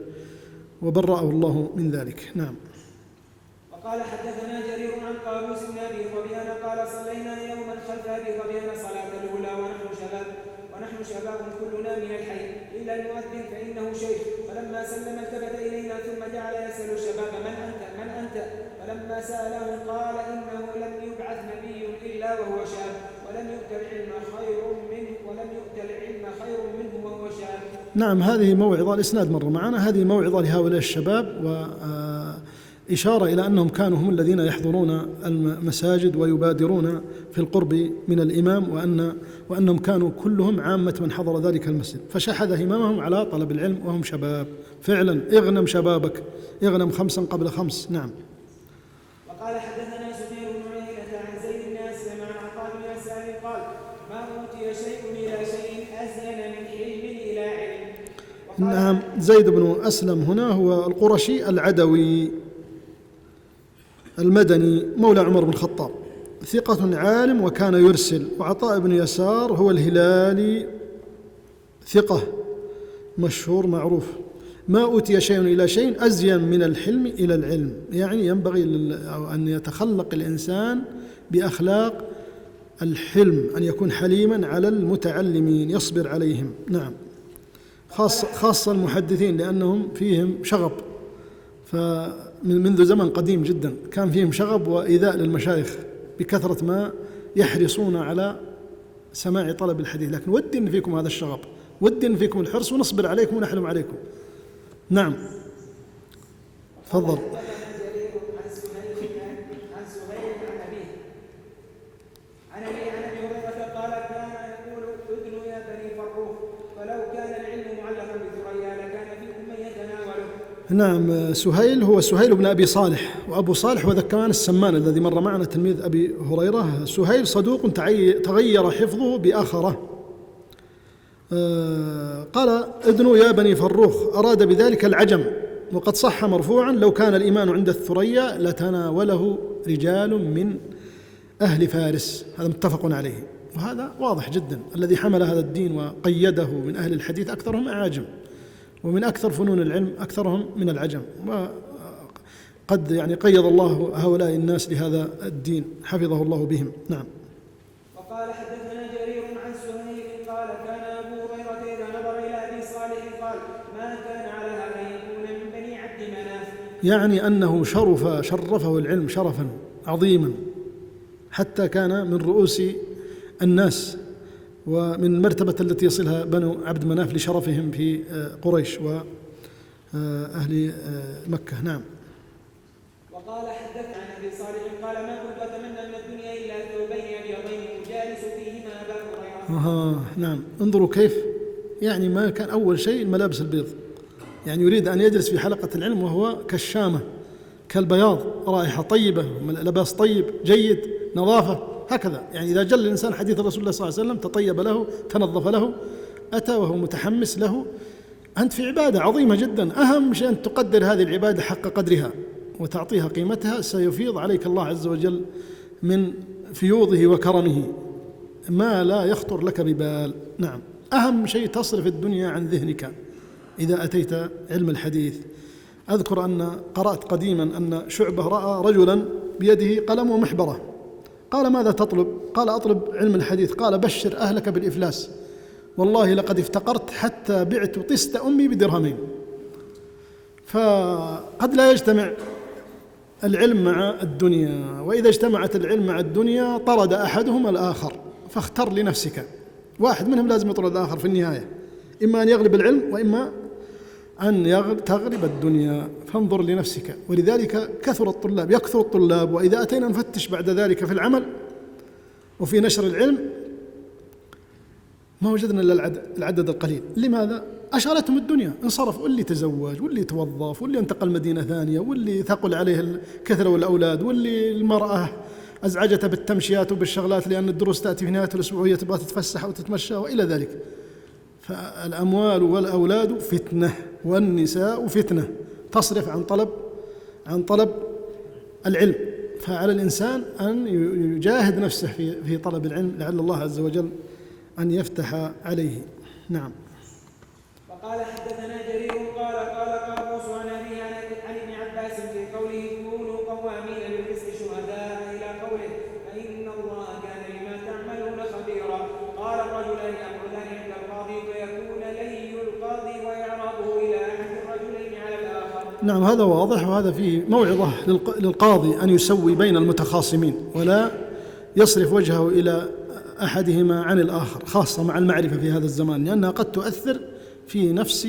وبرأه الله من ذلك. نعم. وقال حدثنا جرير عن قابوس بن أبي ظبيان قال صلينا يوما خلف أبي ظبيان صلاة الأولى ونحن ونحن شباب كلنا من الحي إلا المؤذن فإنه شيخ. فلما سلم التفت إلينا ثم جعل يسأل الشباب من أنت؟ فلما سأله قال إنه لم يبعث نبي إلا وهو شاب ولم يؤت العلم خير منه وهو شاب. نعم، هذه موعظة. الإسناد مر معنا. هذه موعظة لهؤلاء الشباب وإشارة إلى أنهم كانوا هم الذين يحضرون المساجد ويبادرون في القرب من الإمام، وأنهم كانوا كلهم عامة من حضر ذلك المسجد، فشحذ همامهم على طلب العلم وهم شباب. فعلا اغنم شبابك، اغنم 5 قبل 5. نعم. وقال حدثنا سفيان بن عيينة عن زيد بن أسلم عن عطاء بن يسار قال ما أوتي شيء إلى شيء أزين من حلم إلى علم. نعم، زيد بن أسلم هنا هو القرشي العدوي المدني مولى عمر بن الخطاب، ثقة عالم وكان يرسل. وعطاء بن يسار هو الهلالي، ثقة مشهور معروف. ما أوتي شيء إلى شيء أزين من الحلم إلى العلم، يعني ينبغي أن يتخلق الإنسان بأخلاق الحلم، أن يكون حليما على المتعلمين يصبر عليهم. نعم، خاصة المحدثين لأنهم فيهم شغب، فمنذ زمن قديم جدا كان فيهم شغب وإيذاء للمشايخ بكثرة ما يحرصون على سماع طلب الحديث، لكن ودي إن فيكم هذا الشغب، ودي إن فيكم الحرص، ونصبر عليكم ونحلم عليكم. نعم، تفضل. عن أبي هريرة قال كان يقول ادنوا يا بني فروخ فلو كان العلم معلقا بثريا لكان فيكم من يتناوله. نعم، سهيل هو سهيل بن أبي صالح، وأبو صالح وذكوان السمان الذي مر معنا تلميذ أبي هريرة. سهيل صدوق تغير حفظه بآخره. قال ادنوا يا بني فروخ، أراد بذلك العجم، وقد صح مرفوعا لو كان الإيمان عند الثريا لتناوله رجال من أهل فارس. هذا متفق عليه، وهذا واضح جدا. الذي حمل هذا الدين وقيده من أهل الحديث أكثرهم أعاجم، ومن أكثر فنون العلم أكثرهم من العجم، وقد يعني قيد الله هؤلاء الناس لهذا الدين، حفظه الله بهم. نعم. وقال حدثنا جرير عن سهيل قال كان أبو هريرة إذا نظر إلى أبي صالح قال ما كان على هذا يكون من بني عبد مناف، يعني أنه شرفه العلم شرفا عظيما، حتى كان من رؤوس الناس ومن المرتبة التي يصلها بنو عبد مناف لشرفهم في قريش وأهل مكة. نعم. وقال حدث عن أبي صالح قال ما كنت أتمنى من الدنيا إلا ثوبين أبيضين أجالس فيهما أبا هريرة. نعم، انظروا كيف يعني ما كان أول شيء الملابس البيض، يعني يريد أن يجلس في حلقة العلم وهو كالشامة كالبياض، رائحة طيبة، لباس طيب جيد، نظافة، هكذا. يعني إذا جل الإنسان حديث الرسول الله صلى الله عليه وسلم تطيب له تنظف له أتى وهو متحمس له. أنت في عبادة عظيمة جدا، أهم شيء أن تقدر هذه العبادة حق قدرها وتعطيها قيمتها، سيفيض عليك الله عز وجل من فيوضه وكرمه ما لا يخطر لك ببال. نعم، أهم شيء تصرف الدنيا عن ذهنك إذا أتيت علم الحديث. أذكر أن قرأت قديما أن شعبة رأى رجلا بيده قلم ومحبرة، قال ماذا تطلب؟ قال أطلب علم الحديث. قال بشر أهلك بالإفلاس، والله لقد افتقرت حتى بعت طست أمي بدرهمين. فقد لا يجتمع العلم مع الدنيا، وإذا اجتمعت العلم مع الدنيا طرد أحدهما الآخر، فاختر لنفسك، واحد منهم لازم يطرد الآخر في النهاية، إما أن يغلب العلم وإما أن تغلب الدنيا، فانظر لنفسك. ولذلك كثر الطلاب، وإذا أتينا نفتش بعد ذلك في العمل وفي نشر العلم ما وجدنا إلا العدد القليل. لماذا؟ أشغلتهم الدنيا، انصرف، واللي تزوج واللي توظف واللي انتقل مدينة ثانية واللي ثقل عليه الكثرة والأولاد واللي المرأة أزعجته بالتمشيات وبالشغلات لأن الدروس تأتي في نهاية الأسبوع وهي تبغى تتفسح أو تتمشى وإلى ذلك. فالأموال والأولاد فتنة، والنساء فتنة تصرف عن طلب العلم. فعلى الإنسان أن يجاهد نفسه في طلب العلم لعل الله عز وجل أن يفتح عليه. نعم. وقال حدثنا جرير قال قابوس عن أبي عن ابن عباس في قوله كونوا قوامين بالقسط شهداء إلى قوله فإن الله كان بما تعملون خبيرا. قال الرجلان نعم هذا واضح، وهذا فيه موعظة للقاضي أن يسوي بين المتخاصمين ولا يصرف وجهه إلى أحدهما عن الآخر، خاصة مع المعرفة في هذا الزمان، لأنها قد تؤثر في نفس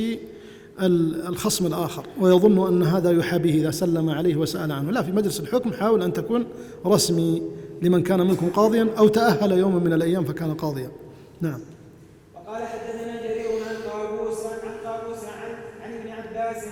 الخصم الآخر ويظن أن هذا يحابيه إذا سلم عليه وسأل عنه. لا، في مجلس الحكم حاول أن تكون رسمي لمن كان منكم قاضيا أو تأهل يوما من الأيام فكان قاضيا. نعم. وقال حدثنا جرير عن طاووس عن ابن عباس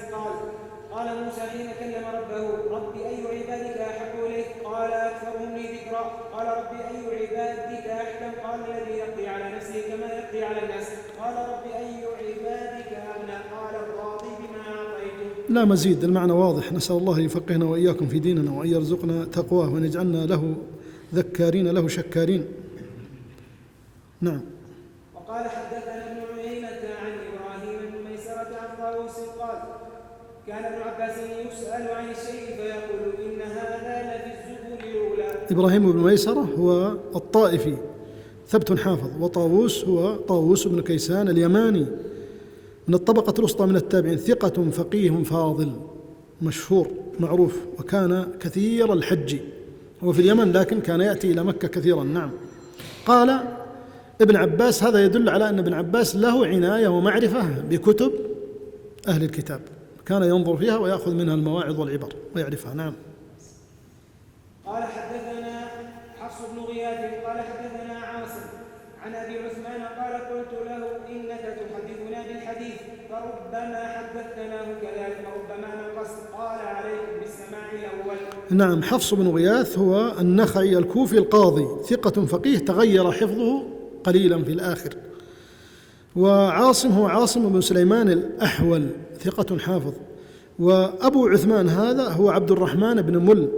قال موسى حين كلم ربه: رب أي عبادك أحب إليك؟ قال أكثرهم لي ذكرا. قال رب أي عبادك أحكم؟ قال الذي يقضي على نفسه كما يقضي على الناس. قال رب أي عبادك أغنى؟ قال الراضي بما أعطيته. لا مزيد، المعنى واضح. نسأل الله يفقهنا وإياكم في ديننا وأن يرزقنا تقواه وأن يجعلنا له ذكارين له شكارين. نعم. وقال حدثنا ابن عيينة عن إبراهيم بن ميسرة عن طاووس قال: كان ابن عباس يسأل عن الشيء فيقول: إن هذا لفي الزبور الأولى. إبراهيم بن ميسرة هو الطائفي ثبت حافظ، وطاووس هو طاووس بن كيسان اليماني من الطبقة الوسطى من التابعين، ثقة فقيه فاضل مشهور معروف، وكان كثير الحج. هو في اليمن لكن كان يأتي إلى مكة كثيرا. نعم. قال ابن عباس: هذا يدل على أن ابن عباس له عناية ومعرفة بكتب أهل الكتاب، كان ينظر فيها ويأخذ منها المواعظ والعبر ويعرفها. نعم. قال حدثنا حفص بن غياث قال حدثنا عاصم عن أبي عثمان قال: قلت له: إنك تحدثنا بالحديث فربما حدثناه كذلك وربما نقص. قال: عليكم بالسماع الأول. نعم. حفص بن غياث هو النخعي الكوفي القاضي، ثقة فقيه تغير حفظه قليلا في الآخر. وعاصم هو عاصم بن سليمان الأحول، ثقة حافظ. وأبو عثمان هذا هو عبد الرحمن بن مل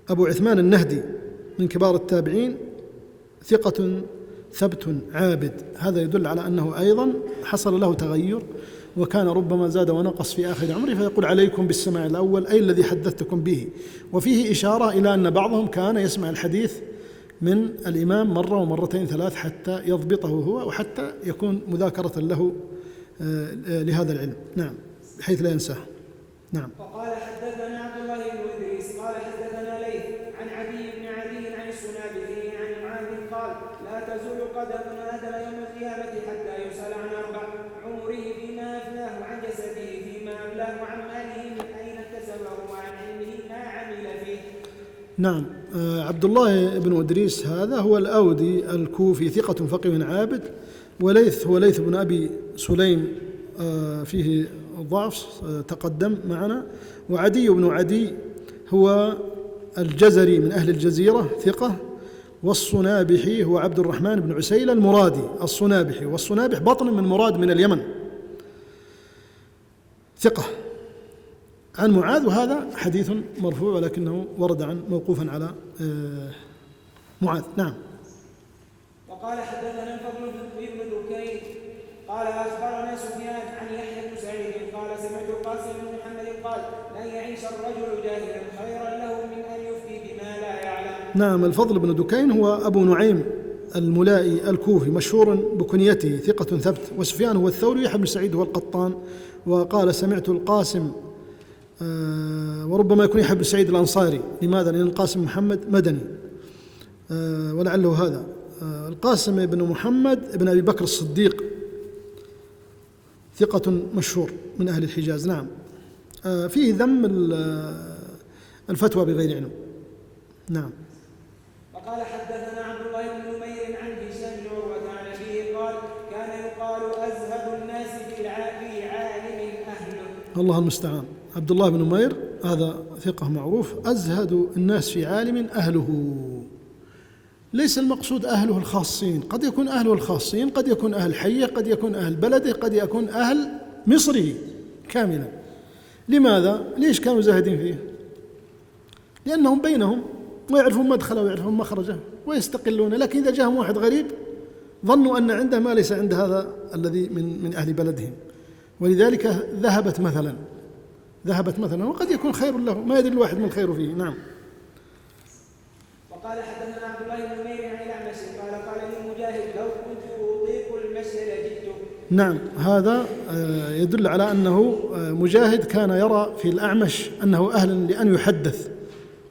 أبو عثمان النهدي من كبار التابعين، ثقة ثبت عابد. هذا يدل على أنه أيضا حصل له تغير، وكان ربما زاد ونقص في آخر عمره، فيقول: عليكم بالسماع الأول، أي الذي حدثتكم به. وفيه إشارة إلى أن بعضهم كان يسمع الحديث من الإمام مرة ومرتين ثلاث حتى يضبطه هو، وحتى يكون مذاكرة له لهذا العلم. نعم، بحيث لا ينساه. نعم. وقال حدثنا عبد الله بن إدريس قال حدثنا ليث عن عدي بن عدي عن السنابحي عن معاذ قال: لا تزول قدم آدم يوم القيامة حتى يسأل عن أربع: عمره فيما أفناه، عن جسده فيما أبلاه، وعن ماله من أين اكتسبه، وعن علمه ما عمل فيه. نعم. عبد الله بن إدريس هذا هو الأودي الكوفي، ثقة فقيه عابد. وليث هو ليث بن أبي سليم، فيه ضعف تقدم معنا. وعدي بن عدي هو الجزري من أهل الجزيرة، ثقة. والصنابحي هو عبد الرحمن بن عسيل المرادي الصنابحي، والصنابح بطن من مراد من اليمن، ثقة. عن معاذ، وهذا حديث مرفوع ولكنه ورد عن موقوفا على معاذ. نعم. وقال حدثنا الفضل بن دكين قال: أخبرنا سفيان عن يحيى بن سعيد قال: سمعت القاسم بن محمد قال: لن يعيش الرجل جاهلا خيرا له من أن يفتي بما لا يعلم. نعم. الفضل بن دكين هو أبو نعيم الملائي الكوفي، مشهور بكنيته، ثقة ثبت. وسفيان هو الثوري، يحيى بن سعيد هو القطان. وقال: سمعت القاسم، وربما يكون يحيى بن سعيد الأنصاري. لماذا؟ لأن القاسم محمد مدني، ولعله هذا. القاسم بن محمد بن أبي بكر الصديق، ثقة مشهور من أهل الحجاز. نعم. فيه ذم الفتوى بغير علم. نعم. وقال حدثنا عبد الله بن نمير عن هشام بن عروة عن أبيه قال: كان يقال: أزهد الناس في عالم أهله. الله المستعان. عبد الله بن نمير هذا ثقة معروف، أزهد الناس في عالم أهله. ليس المقصود أهله الخاصين، قد يكون أهله الخاصين، قد يكون أهل حيه، قد يكون أهل بلده، قد يكون أهل مصره كاملا. لماذا؟ ليش كانوا زاهدين فيه؟ لأنهم بينهم ويعرفون مدخله ويعرفون مخرجه ويستقلون. لكن إذا جاءهم واحد غريب ظنوا أن عنده ما ليس عند هذا الذي من أهل بلدهم، ولذلك ذهبت مثلا، وقد يكون خير له، ما يدري الواحد من الخير فيه. نعم. وقال حدثنا عبد الله بن نمير عن الأعمش قال: قال لي مجاهد: لو كنت أطيق المشي لجئت نعم، هذا يدل على أنه مجاهد كان يرى في الأعمش أنه أهل لأن يحدث،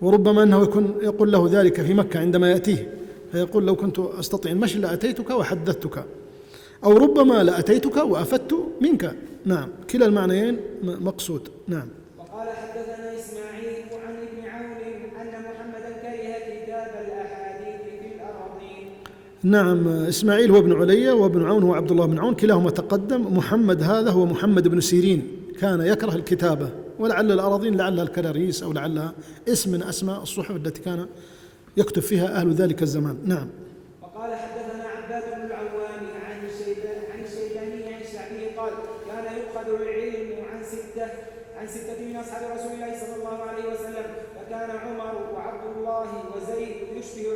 وربما أنه يقول له ذلك في مكة عندما يأتيه، فيقول لو كنت أستطيع المشي لأتيتك وحدثتك، أو ربما لأتيتك وأفدت منك. نعم، كلا المعنيين مقصود. نعم. وقال حدثنا إسماعيل عن ابن عون أن محمدا كره كتاب الأحاديث في الأراضين. نعم، إسماعيل هو ابن علية، وابن عون هو عبد الله بن عون، كلاهما تقدم. محمد هذا هو محمد بن سيرين، كان يكره الكتابة، ولعل الأراضين لعلها الكراريس أو لعلها اسم من أسماء الصحف التي كان يكتب فيها أهل ذلك الزمان. نعم. وقال حدثنا عباد بن العوام عن الشيباني عن الشعبي قال كان يؤخذ العلم عن ستة من أصحاب رسول الله صلى الله عليه وسلم، فكان عمر وعبد الله وزيد يشبه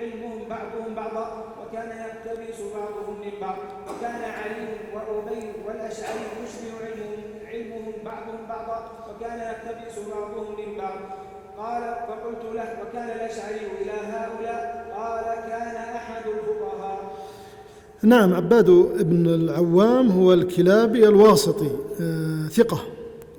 علمهم بعضهم بعضا، وكان يقتبس بعضهم من بعض، وكان علي وأبي والأشعري يشبه علمهم بعضهم بعضا، وكان يقتبس بعضهم من بعض. قال فقلت له وكان الأشعري إلى هؤلاء؟ قال كان أحد الفقهاء. نعم، عباد بن العوام هو الكلابي الواسطي، ثقة.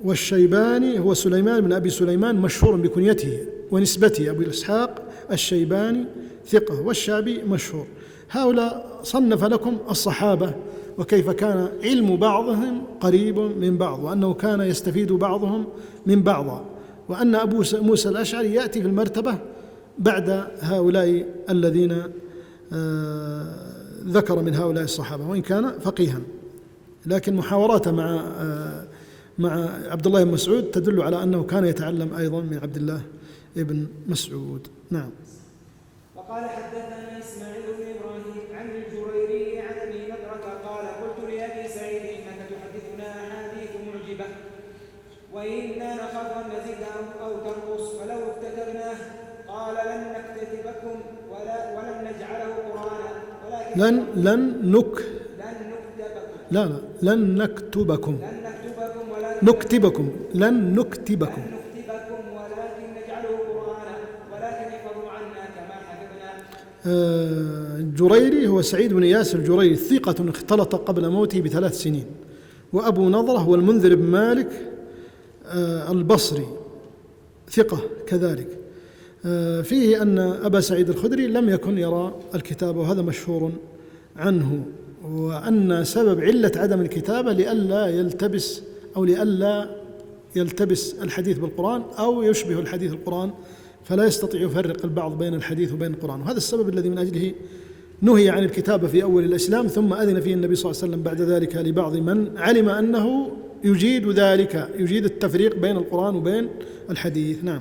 والشيباني هو سليمان بن أبي سليمان، مشهور بكنيته ونسبته، أبو إسحاق الشيباني ثقة، والشعبي مشهور. هؤلاء صنف لكم الصحابة وكيف كان علم بعضهم قريب من بعض، وأنه كان يستفيد بعضهم من بعض، وأن أبو موسى الأشعري يأتي في المرتبة بعد هؤلاء الذين ذكر من هؤلاء الصحابة، وإن كان فقيها، لكن محاوراته مع عبد الله بن مسعود تدل على أنه كان يتعلم أيضا من عبد الله بن مسعود. نعم. وقال حدثنا إسماعيل بن إبراهيم عن الجريري عن أبي نضرة قال قلت لأبي سعيد إنك تحدثنا أحاديث معجبة وإنا نخاف أن نزيد أو تنقص فلو اكتتبناه. قال لن نكتتبكم ولن نجعله قرآنا ولكن لن نكتبكم لن نكتبكم ولكن نجعله قرآنا ولكن احفظوا عنا كما حفظنا. الجريري هو سعيد بن إياس الجريري، ثقة اختلط قبل موته ب3 سنين. وأبو نضرة هو المنذر بن مالك البصري، ثقة كذلك. فيه أن أبا سعيد الخدري لم يكن يرى الكتابة، وهذا مشهور عنه، وأن سبب علة عدم الكتابة لئلا يلتبس الحديث بالقرآن أو يشبه الحديث القرآن، فلا يستطيع يفرق البعض بين الحديث وبين القرآن. وهذا السبب الذي من أجله نهي عن الكتابة في أول الإسلام، ثم أذن فيه النبي صلى الله عليه وسلم بعد ذلك لبعض من علم أنه يجيد التفريق بين القرآن وبين الحديث. نعم.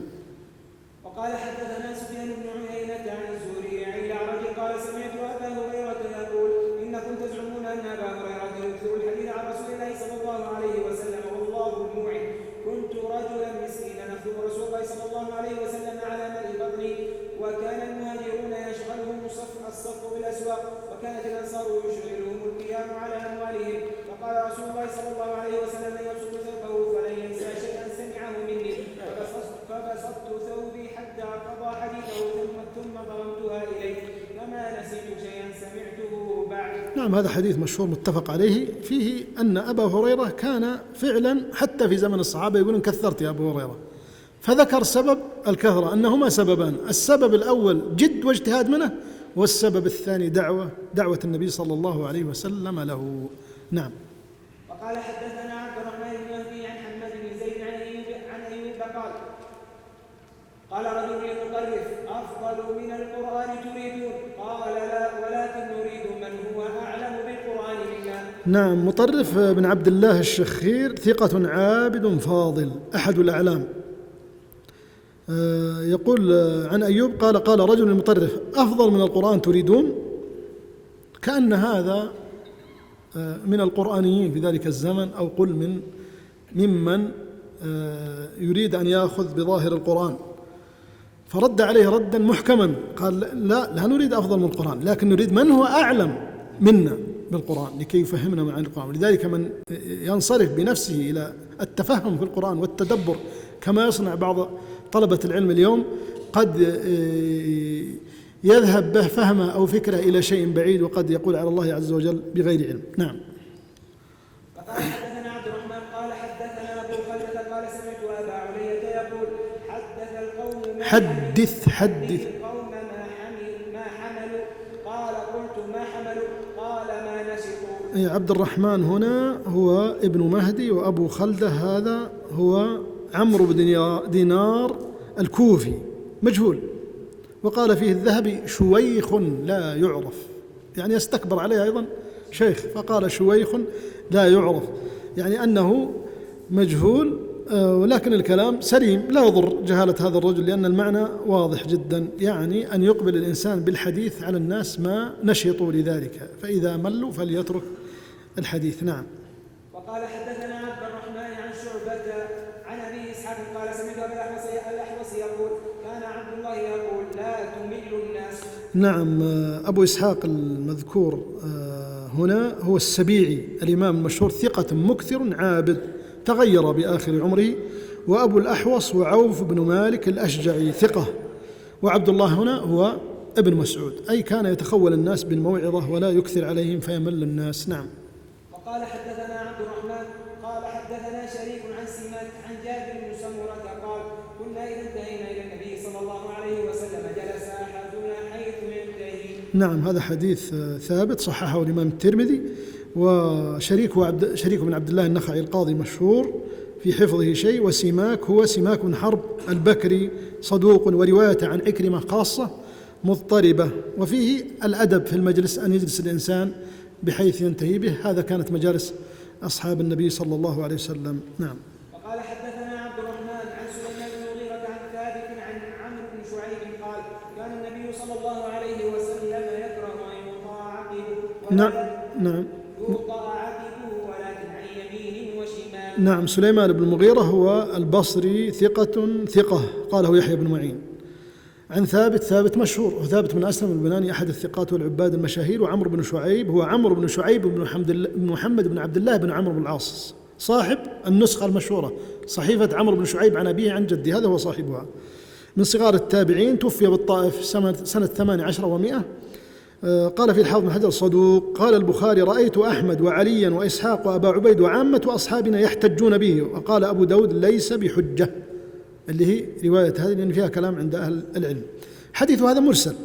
وقال حدثنا سفيان بن عيينة عن الزهري عن الأعرج قال سمعت أبا هريرة يقول إنكم تزعمون أن أبا هريرة يكثر الحديث عن رسول الله صلى الله عليه وسلم والله الموعد. كنت رجلا مسكينا أخدم رسول الله صلى الله عليه وسلم على ماء بطني، وكان المهاجرون يشغلهم الصف بالأسواق، وكانت الأنصار يشغلهم القيام على أموالهم. فقال رسول الله صلى الله عليه وسلم يبسط ثوبه فلن ينسى شيئا سمعه مني، فبسطت ثوبي حتى قضى حديثه ثم ضممتها إليه فما نسيت شيئا سمعته بعد. نعم، هذا حديث مشهور متفق عليه، فيه أن أبا هريرة كان فعلا حتى في زمن الصحابة يقولون كثرت يا أبو هريرة، فذكر سبب الكثرة أنهما سببان: السبب الأول جد واجتهاد منه، والسبب الثاني دعوة النبي صلى الله عليه وسلم له. نعم. وقال حدثنا عبد الرحمن بن مهدي عن حماد بن زيد عن أيوب قال رجل لمطرف أفضل من القرآن تريدون؟ قال لا ولكن نريد من هو أعلم بالقرآن منا. نعم، مطرف بن عبد الله الشخير ثقة عابد فاضل أحد الأعلام. يقول عن أيوب قال رجل لمطرف أفضل من القرآن تريدون؟ كأن هذا من القرآنيين في ذلك الزمن، أو قل ممن يريد أن يأخذ بظاهر القرآن، فرد عليه ردا محكما قال لا نريد أفضل من القرآن، لكن نريد من هو أعلم منا بالقرآن لكي يفهمنا معاني القرآن. ولذلك من ينصرف بنفسه إلى التفهم في القرآن والتدبر كما يصنع بعض طلبة العلم اليوم، قد يذهب به فهمه أو فكره إلى شيء بعيد، وقد يقول على الله عز وجل بغير علم. نعم. فقال حدثنا عبد الرحمن قال حدثنا أبو خلدة قال سمعت أبا علية يقول حدث القوم حدث القوم ما حملوا قال قلت ما حملوا قال ما نشطوا. عبد الرحمن هنا هو ابن مهدي، وأبو خلدة هذا هو عمرو بن دينار الكوفي مجهول، وقال فيه الذهبي شويخ لا يعرف، يعني يستكبر عليه أيضا شيخ، فقال شويخ لا يعرف، يعني أنه مجهول، ولكن الكلام سليم لا يضر جهالة هذا الرجل، لأن المعنى واضح جدا، يعني أن يقبل الإنسان بالحديث على الناس ما نشطوا لذلك، فإذا ملوا فليترك الحديث. نعم. وقال حدثنا عبد الرحمن عن شعبة عن أبي إسحاق قال سمعت أبي الأحوص يقول كان عبد الله يقول لا تمل الناس. نعم. أبو إسحاق المذكور هنا هو السبيعي الإمام المشهور، ثقة مكثر عابد، تغير بآخر عمره. وأبو الأحوص وعوف بن مالك الأشجعي ثقة. وعبد الله هنا هو ابن مسعود، أي كان يتخول الناس بالموعظة ولا يكثر عليهم فيمل الناس. نعم. وقال حدثنا عبد الرحمن قال حدثنا شريك عن سماك عن جابر بن سمرة قال كنا إذا انتهينا إلى النبي صلى الله عليه وسلم جلس أحدنا حيث ينتهي. نعم، هذا حديث ثابت صححه الإمام الترمذي. وشريك بن عبد الله النخعي القاضي مشهور في حفظه شيء. وسماك هو سماك بن حرب البكري صدوق، ورواية عن عكرمة خاصة مضطربة. وفيه الأدب في المجلس، أن يجلس الإنسان بحيث ينتهي به، هذا كانت مجالس أصحاب النبي صلى الله عليه وسلم. نعم. وقال حدثنا عبد الرحمن عن سليمان بن المغيرة عن ثابت عن عمرو بن شعيب قال كان النبي صلى الله عليه وسلم يكره أن يطاع عقبه ولكن عن يمين وشمال. نعم. سليمان بن المغيرة هو البصري ثقة قاله يحيى بن معين. عن ثابت مشهور، وثابت بن أسلم البناني أحد الثقات والعباد المشاهير. وعمرو بن شعيب هو عمرو بن شعيب بن محمد بن عبد الله بن عمرو بن العاص، صاحب النسخة المشهورة صحيفة عمرو بن شعيب عن أبيه عن جده، هذا هو صاحبها، من صغار التابعين، توفي بالطائف سنة 18 و100. قال في الحافظ بن حجر صدوق. قال البخاري رأيت أحمد وعليا وإسحاق وأبا عبيد وعامة أصحابنا يحتجون به. وقال أبو داود ليس بحجة، اللي هي رواية هذه لأن فيها كلام عند أهل العلم. حديث هذا مرسل،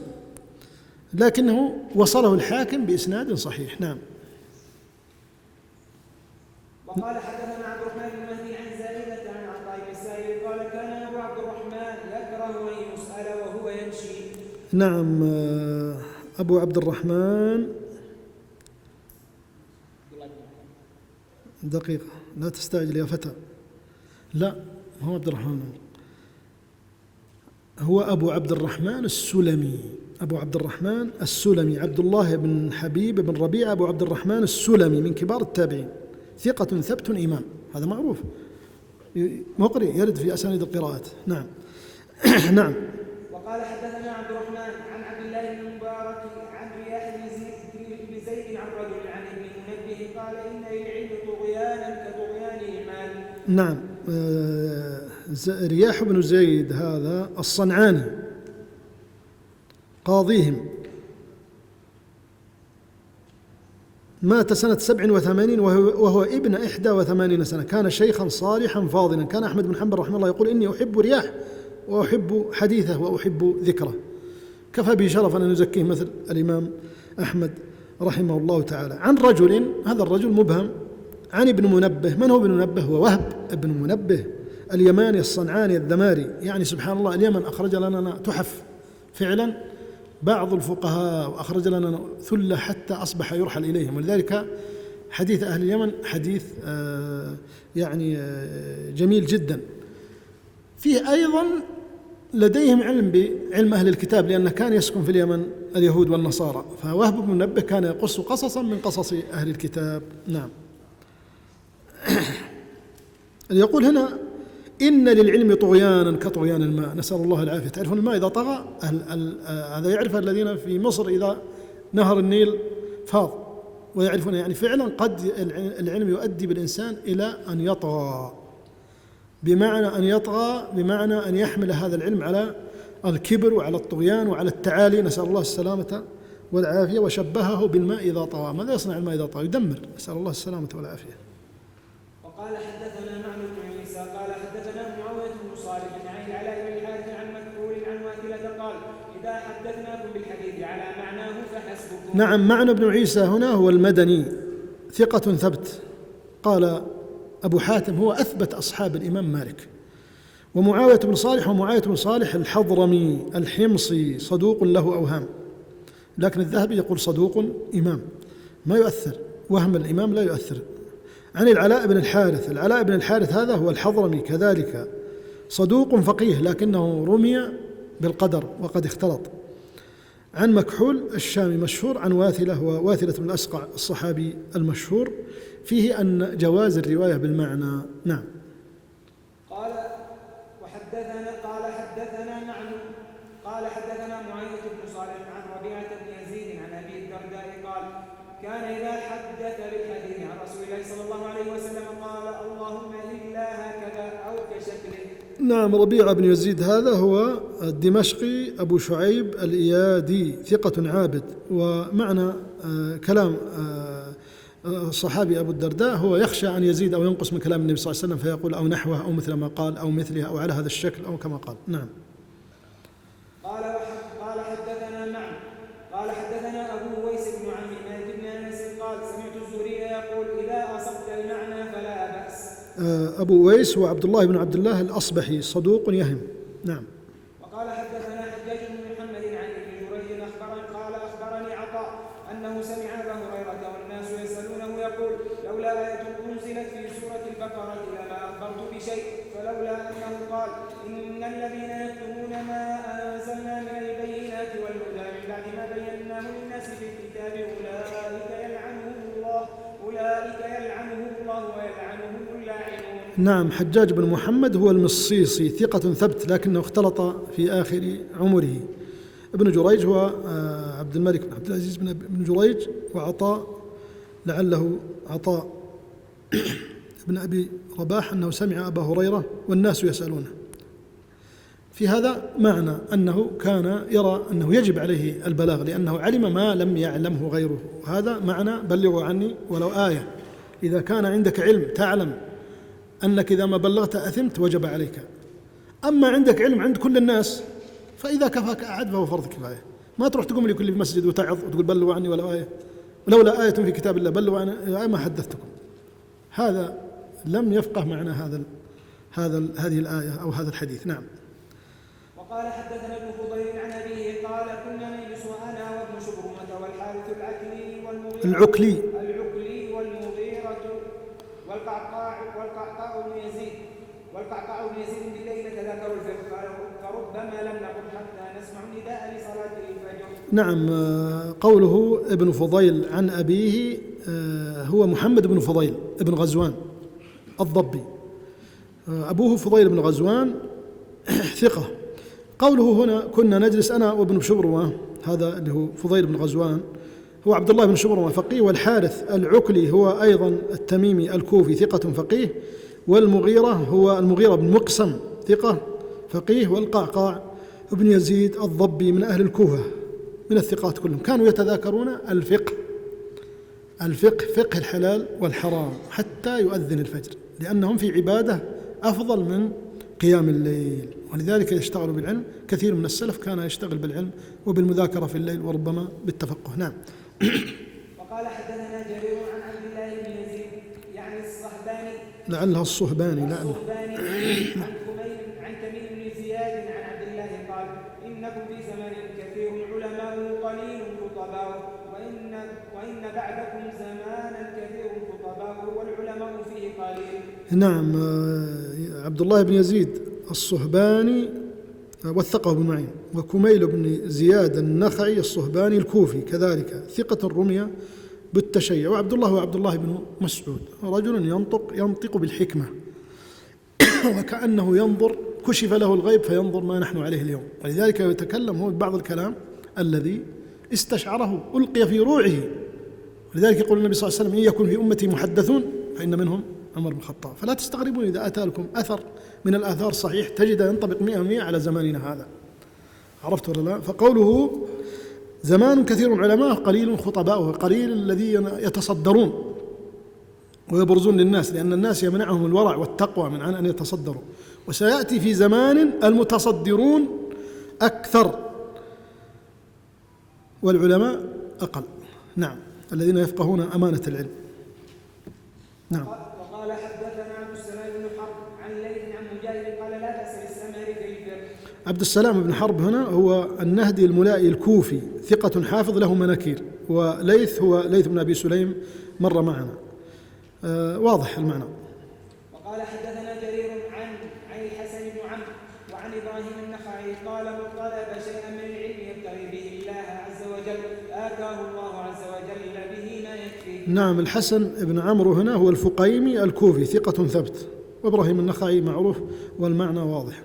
لكنه وصله الحاكم بإسناد صحيح. نعم. وقال حدثنا عبد الرحمن بن مهدي عن زائدة عن عطاء بن السائب قال كان أبو عبد الرحمن يكره أن يسأل وهو يمشي. نعم. أبو عبد الرحمن، دقيقة لا تستعجل يا فتى، لا هو عبد الرحمن، هو أبو عبد الرحمن السلمي. أبو عبد الرحمن السلمي عبد الله بن حبيب بن ربيعة أبو عبد الرحمن السلمي من كبار التابعين، ثقة ثبت إمام، هذا معروف، مقرئ يرد في أسانيد القراءات. نعم. نعم. وقال حدثنا عبد الرحمن عن عبد الله بن المبارك عن رياح بن زيد عن رجل عن ابن منبه قال إن للعلم طغيانا كطغيان المال. نعم. رياح بن زيد هذا الصنعاني قاضيهم، مات سنة 87 وهو ابن 81 سنة، كان شيخا صالحا فاضلا. كان أحمد بن حنبل رحمه الله يقول إني أحب رياح وأحب حديثه وأحب ذكره، كفى به شرفا أن يزكيه مثل الإمام أحمد رحمه الله تعالى. عن رجل، هذا الرجل مبهم، عن ابن منبه. من هو ابن منبه؟ هو وهب ابن منبه اليماني الصنعاني الذماري. يعني سبحان الله، اليمن أخرج لنا تحف فعلا، بعض الفقهاء أخرج لنا ثلة حتى أصبح يرحل إليهم، ولذلك حديث أهل اليمن حديث يعني جميل جدا. فيه أيضا لديهم علم بعلم أهل الكتاب، لأنه كان يسكن في اليمن اليهود والنصارى، فوهب بن منبه كان يقص قصصا من قصص أهل الكتاب. نعم. يقول هنا إن للعلم طغيانا كطغيان الماء، نسأل الله العافية. تعرفون الماء إذا طغى، هذا يعرف الذين في مصر إذا نهر النيل فاض، ويعرفون يعني فعلا قد العلم يؤدي بالإنسان إلى أن يطغى، بمعنى أن يطغى بمعنى أن يحمل هذا العلم على الكبر وعلى الطغيان وعلى التعالي، نسأل الله السلامة والعافية. وشبهه بالماء إذا طغى. ماذا يصنع الماء إذا طغى؟ يدمر، نسأل الله السلامة والعافية. وقال حدثنا معن بن عيسى قال حدثنا معاوية بن صالح عن العلاء بن الحارث عن مكحول عن واثلة قال إذا حدثناكم بالحديث على معناه فحسبكم. نعم، معن بن عيسى هنا هو المدني، ثقة ثبت. قال أبو حاتم هو أثبت أصحاب الإمام مالك. ومعاوية بن صالح ومعاوية بن صالح الحضرمي الحمصي صدوق له أوهام، لكن الذهبي يقول صدوق إمام، ما يؤثر، وهم الإمام لا يؤثر. عن العلاء بن الحارث، العلاء بن الحارث هذا هو الحضرمي كذلك صدوق فقيه، لكنه رمي بالقدر وقد اختلط. عن مكحول الشامي مشهور، عن واثلة وواثلة بن الأسقع الصحابي المشهور، فيه أن جواز الرواية بالمعنى. نعم. قال حدثنا معاوية بن صالح عن ربيعة بن يزيد عن أبي الدرداء قال كان إذا حدث بالحديث عن رسول الله صلى الله عليه وسلم قال اللهم إلا هكذا أو كشكله. نعم، ربيعة بن يزيد هذا هو الدمشقي أبو شعيب الإيادي، ثقة عابد. ومعنى كلام الصحابي أبو الدرداء هو يخشى أن يزيد أو ينقص من كلام النبي صلى الله عليه وسلم فيقول أو نحوه أو مثل ما قال أو مثله أو على هذا الشكل أو كما قال. نعم. قال حدثنا معن قال حدثنا أبو ويس بن عمي مالك بن أنس قال سمعت الزهري يقول إذا أصبت المعنى فلا بأس. أبو ويس وعبد الله بن عبد الله الأصبحي صدوق يهم. نعم. وقال حدثنا حجاج بن محمد عن ابن جريج قال أخبرني عطاء أنه سمع أبا هريرة والناس يسألونه يقول لولا آية أنزلت في سورة البقرة لما أخبرت بشيء فلولا أنه قال إن الذين يكتمون ما أنزلنا من البينات والهدى من بعد ما بيناه للناس في الكتاب أولئك يلعنهم الله ويلعنهم اللاعنون. نعم، حجاج بن محمد هو المصيصي ثقة ثبت، لكنه اختلط في آخر عمره. ابن جريج هو عبد الملك بن عبد العزيز بن جريج، وعطاء لعله عطاء ابن أبي رباح أنه سمع أبا هريرة والناس يسألونه. في هذا معنى أنه كان يرى أنه يجب عليه البلاغ لأنه علم ما لم يعلمه غيره، وهذا معنى بلغوا عني ولو آية. إذا كان عندك علم تعلم أنك إذا ما بلغت أثمت وجب عليك. أما عندك علم عند كل الناس فإذا كفاك أحد فهو فرض كفاية. ما تروح تقوم لكل مسجد وتعظ وتقول بلغوا عني ولو آية، ولولا آية في كتاب الله بلغوا عني ما حدثتكم. هذا لم يفقه معنى هذه الآية أو هذا الحديث. نعم. وقال حدثنا ابن فضيل عن أبيه قال كنا نجلس أنا وابن شبرمة والحارث العكلي والمغيرة والقعقاع بن يزيد بالليل نتذاكر الفقه فربما لم نقم حتى نسمع النداء لصلاة الفجر. نعم. قوله ابن فضيل عن أبيه هو محمد بن فضيل ابن غزوان الضبي، أبوه فضيل بن غزوان ثقة. قوله هنا كنا نجلس أنا وابن شبرمة، هذا اللي هو فضيل بن غزوان هو عبد الله بن شبرمة فقيه، والحارث العكلي هو أيضا التميمي الكوفي ثقة فقيه، والمغيرة هو المغيرة بن مقسم ثقة فقيه، والقعقاع ابن يزيد الضبي من أهل الكوفة من الثقات كلهم. كانوا يتذاكرون الفقه فقه الحلال والحرام حتى يؤذن الفجر، لأنهم في عبادة أفضل من قيام الليل، ولذلك يشتغلوا بالعلم. كثير من السلف كان يشتغل بالعلم وبالمذاكرة في الليل وربما بالتفقه. نعم. وقال حدثنا جرير عن عبد الله بن يزيد يعني الصهباني لعلها الصهباني عن تميم بن زياد عن عبد الله قال إنكم في زمان كثير علماء قليل خطباء وإن بعدكم زمانا كثير خطباء والعلماء فيه قليل. نعم. عبد الله بن يزيد الصهباني وثقه ابن معين، وكميل بن زياد النخعي الصهباني الكوفي كذلك ثقة رمي بالتشيع. وعبد الله بن مسعود رجل ينطق بالحكمة وكأنه ينظر، كشف له الغيب فينظر ما نحن عليه اليوم، ولذلك يتكلم هو ببعض الكلام الذي استشعره ألقي في روعه. ولذلك يقول النبي صلى الله عليه وسلم إن يكن في أمتي محدثون فإن منهم عمر بن الخطاب. فلا تستغربون إذا أتى لكم أثر من الآثار صحيح تجد ينطبق 100% على زماننا هذا. عرفت ولا لا؟ فقوله زمان كثير علماء قليل خطباؤه، قليل الذين يتصدرون ويبرزون للناس، لأن الناس يمنعهم الورع والتقوى من أن يتصدروا. وسيأتي في زمان المتصدرون أكثر والعلماء أقل. نعم، الذين يفقهون أمانة العلم. نعم. وقال حدثنا عبد السلام بن حرب عن ليث عن مجاهد قال لا بأس بالسمر كيف. عبد السلام بن حرب هنا هو النهدي الملائي الكوفي، ثقة حافظ له مناكير، وليث هو ليث بن أبي سليم مر معنا. واضح المعنى. وقال حدثنا جرير عن الحسن بن عمرو وعن إبراهيم النخعي قال من طلب شيئا من العلم يبتغي به الله عز وجل آتاه الله عز وجل به ما يكفيه. نعم، الحسن بن عمرو هنا هو الفقيمي الكوفي، ثقة ثبت، وإبراهيم النخعي معروف والمعنى واضح.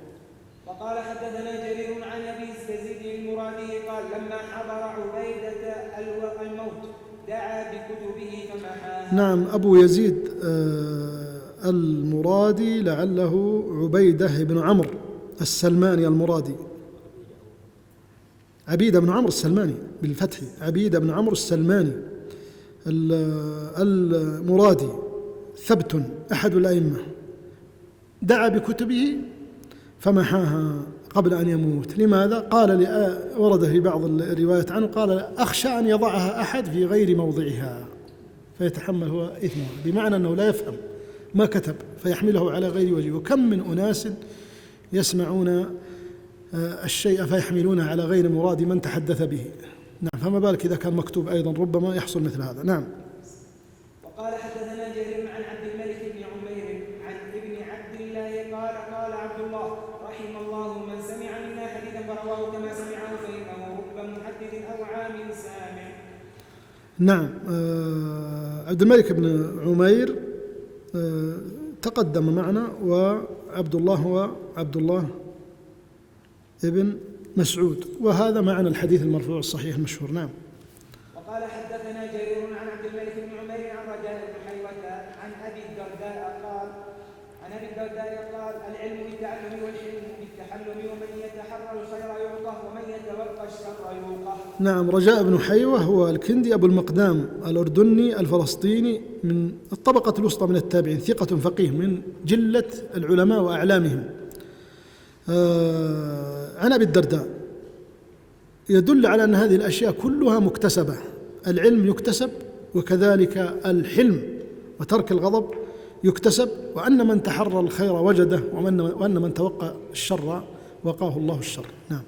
وقال حدثنا جرير عن أبي يزيد المرادي قال لما حضر عبيدة الموت دعا بكتبه فمحاها. نعم، أبو يزيد المرادي لعله عبيدة بن عمرو السلماني المرادي، عبيدة بن عمرو السلماني بالفتح، عبيدة بن عمرو السلماني المرادي ثبت أحد الأئمة، دعا بكتبه فمحاها قبل أن يموت. لماذا؟ قال ورد في بعض الروايات عنه قال أخشى أن يضعها أحد في غير موضعها فيتحمل هو إثمها، بمعنى أنه لا يفهم ما كتب فيحمله على غير وجهه. وكم من أناس يسمعون الشيء فيحملونه على غير مراد من تحدث به. نعم، فما بالك إذا كان مكتوب أيضا ربما يحصل مثل هذا. نعم. وقال حدثنا جرير عن عبد الملك بن عمير عن ابن عبد الله قال قال عبد الله رحم الله من سمع منا حديثا فرواه كما سمعه فإنه رب محدث أو عام سامع. نعم، عبد الملك بن عمير تقدم معنا، وعبد الله هو عبد الله ابن مسعود، وهذا معنى الحديث المرفوع الصحيح المشهور. نعم. وقال حدثنا جرير عن عبد الملك بن عمير عن رجاء بن حيوة عن أبي الدرداء قال العلم بالتعلم والحلم بالتحلم ومن يتحرى الخير يعطى ومن يتوقى الشر يوقى. نعم، رجاء بن حيوة هو الكندي أبو المقدام الأردني الفلسطيني من الطبقة الوسطى من التابعين، ثقة فقيه من جلة العلماء وأعلامهم. عن أبي الدرداء، يدل على أن هذه الأشياء كلها مكتسبة، العلم يكتسب وكذلك الحلم وترك الغضب يكتسب، وأن من تحرى الخير وجده وأن من توقى الشر وقاه الله الشر. نعم.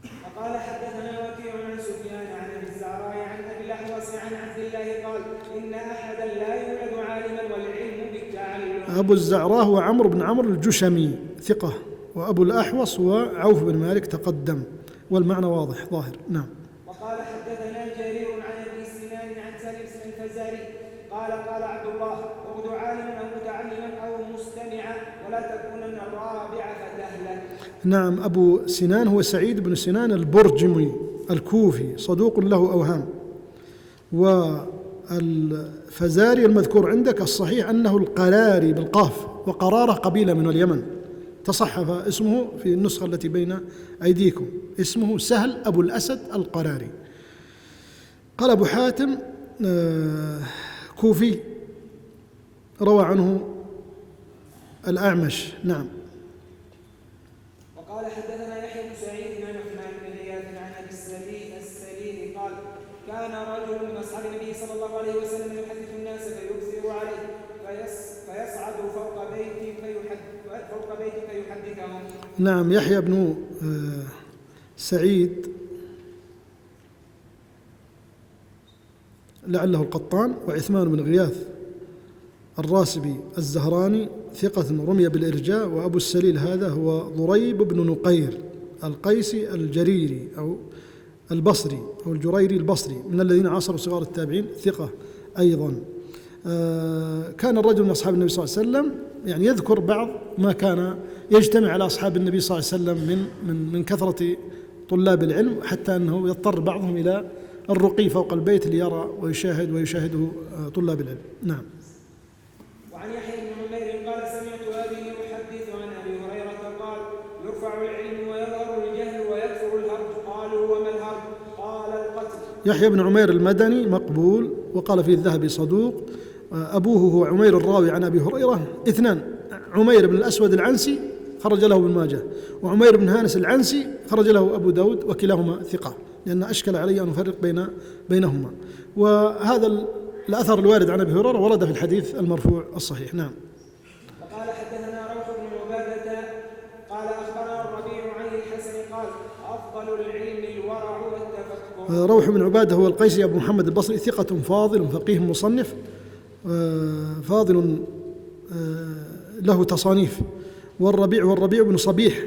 وقال حدثنا وكيع عن سفيان عن ابي الزهراء عن ابي الاحوص عن عبد الله قال ان احدا لا يولد عالما والعلم بالتعلم. أبو الزعراء هو عمرو بن عمرو الجشمي ثقة، وأبو الأحوص هو عوف بن مالك تقدم، والمعنى واضح ظاهر. نعم. وقال حدثنا جرير عن ابي سنان عن سالم الفزاري قال قال عبد الله اغد عالما او متعلما او مستمعا ولا تكونن الرابع فتهلك. نعم، أبو سنان هو سعيد بن سنان البرجمي الكوفي، صدوق له أوهام. والفزاري المذكور عندك الصحيح أنه القلاري بالقاف، وقرارة قبيلة من اليمن، تصحف اسمه في النسخة التي بين أيديكم، اسمه سهل أبو الأسد القراري. قال أبو حاتم كوفي، روى عنه الأعمش. نعم. وقال حدثنا يحيى بن سعيد عن عثمان بن غياث عن ابي السليل قال كان رجل من اصحاب النبي صلى الله عليه وسلم يحدث الناس فيكثر عليه فيصعد فوق بيت فيحدثهم. نعم، يحيى بن سعيد لعله القطان، وعثمان بن غياث الراسبي الزهراني ثقة رمي بالإرجاء. وأبو السليل هذا هو ضريب بن نقير القيسي الجريري أو البصري أو الجريري البصري، من الذين عاصروا صغار التابعين، ثقة أيضا. كان الرجل من أصحاب النبي صلى الله عليه وسلم يعني يذكر بعض ما كان يجتمع على أصحاب النبي صلى الله عليه وسلم من كثرة طلاب العلم، حتى أنه يضطر بعضهم إلى الرقي فوق البيت ليرى ويشاهده طلاب العلم. نعم. وعن يحيى بن عمير قال سمعت أبي يحدث عن أبي هريرة قال يرفع العلم ويظهر الجهل ويكثر الهرج يحيى بن عمير المدني مقبول، وقال فيه الذهبي صدوق. أبوه هو عمير الراوي عن أبي هريرة اثنان، عمير بن الأسود العنسي خرج له ابن ماجه، وعمير بن هانس العنسي خرج له أبو داود، وكلاهما ثقة، لأن أشكل علي أن أفرق بينهما. وهذا الأثر الوارد عن أبي هريرة ورد في الحديث المرفوع الصحيح. نعم. وقال حدثنا روح بن عبادة قال أخبرنا الربيع عن الحسن قال أفضل العلم الورع والتفكر. روح بن عبادة هو القيسي أبو محمد البصري، ثقة فاضل فقيه مصنف فاضل له تصانيف. والربيع بن صبيح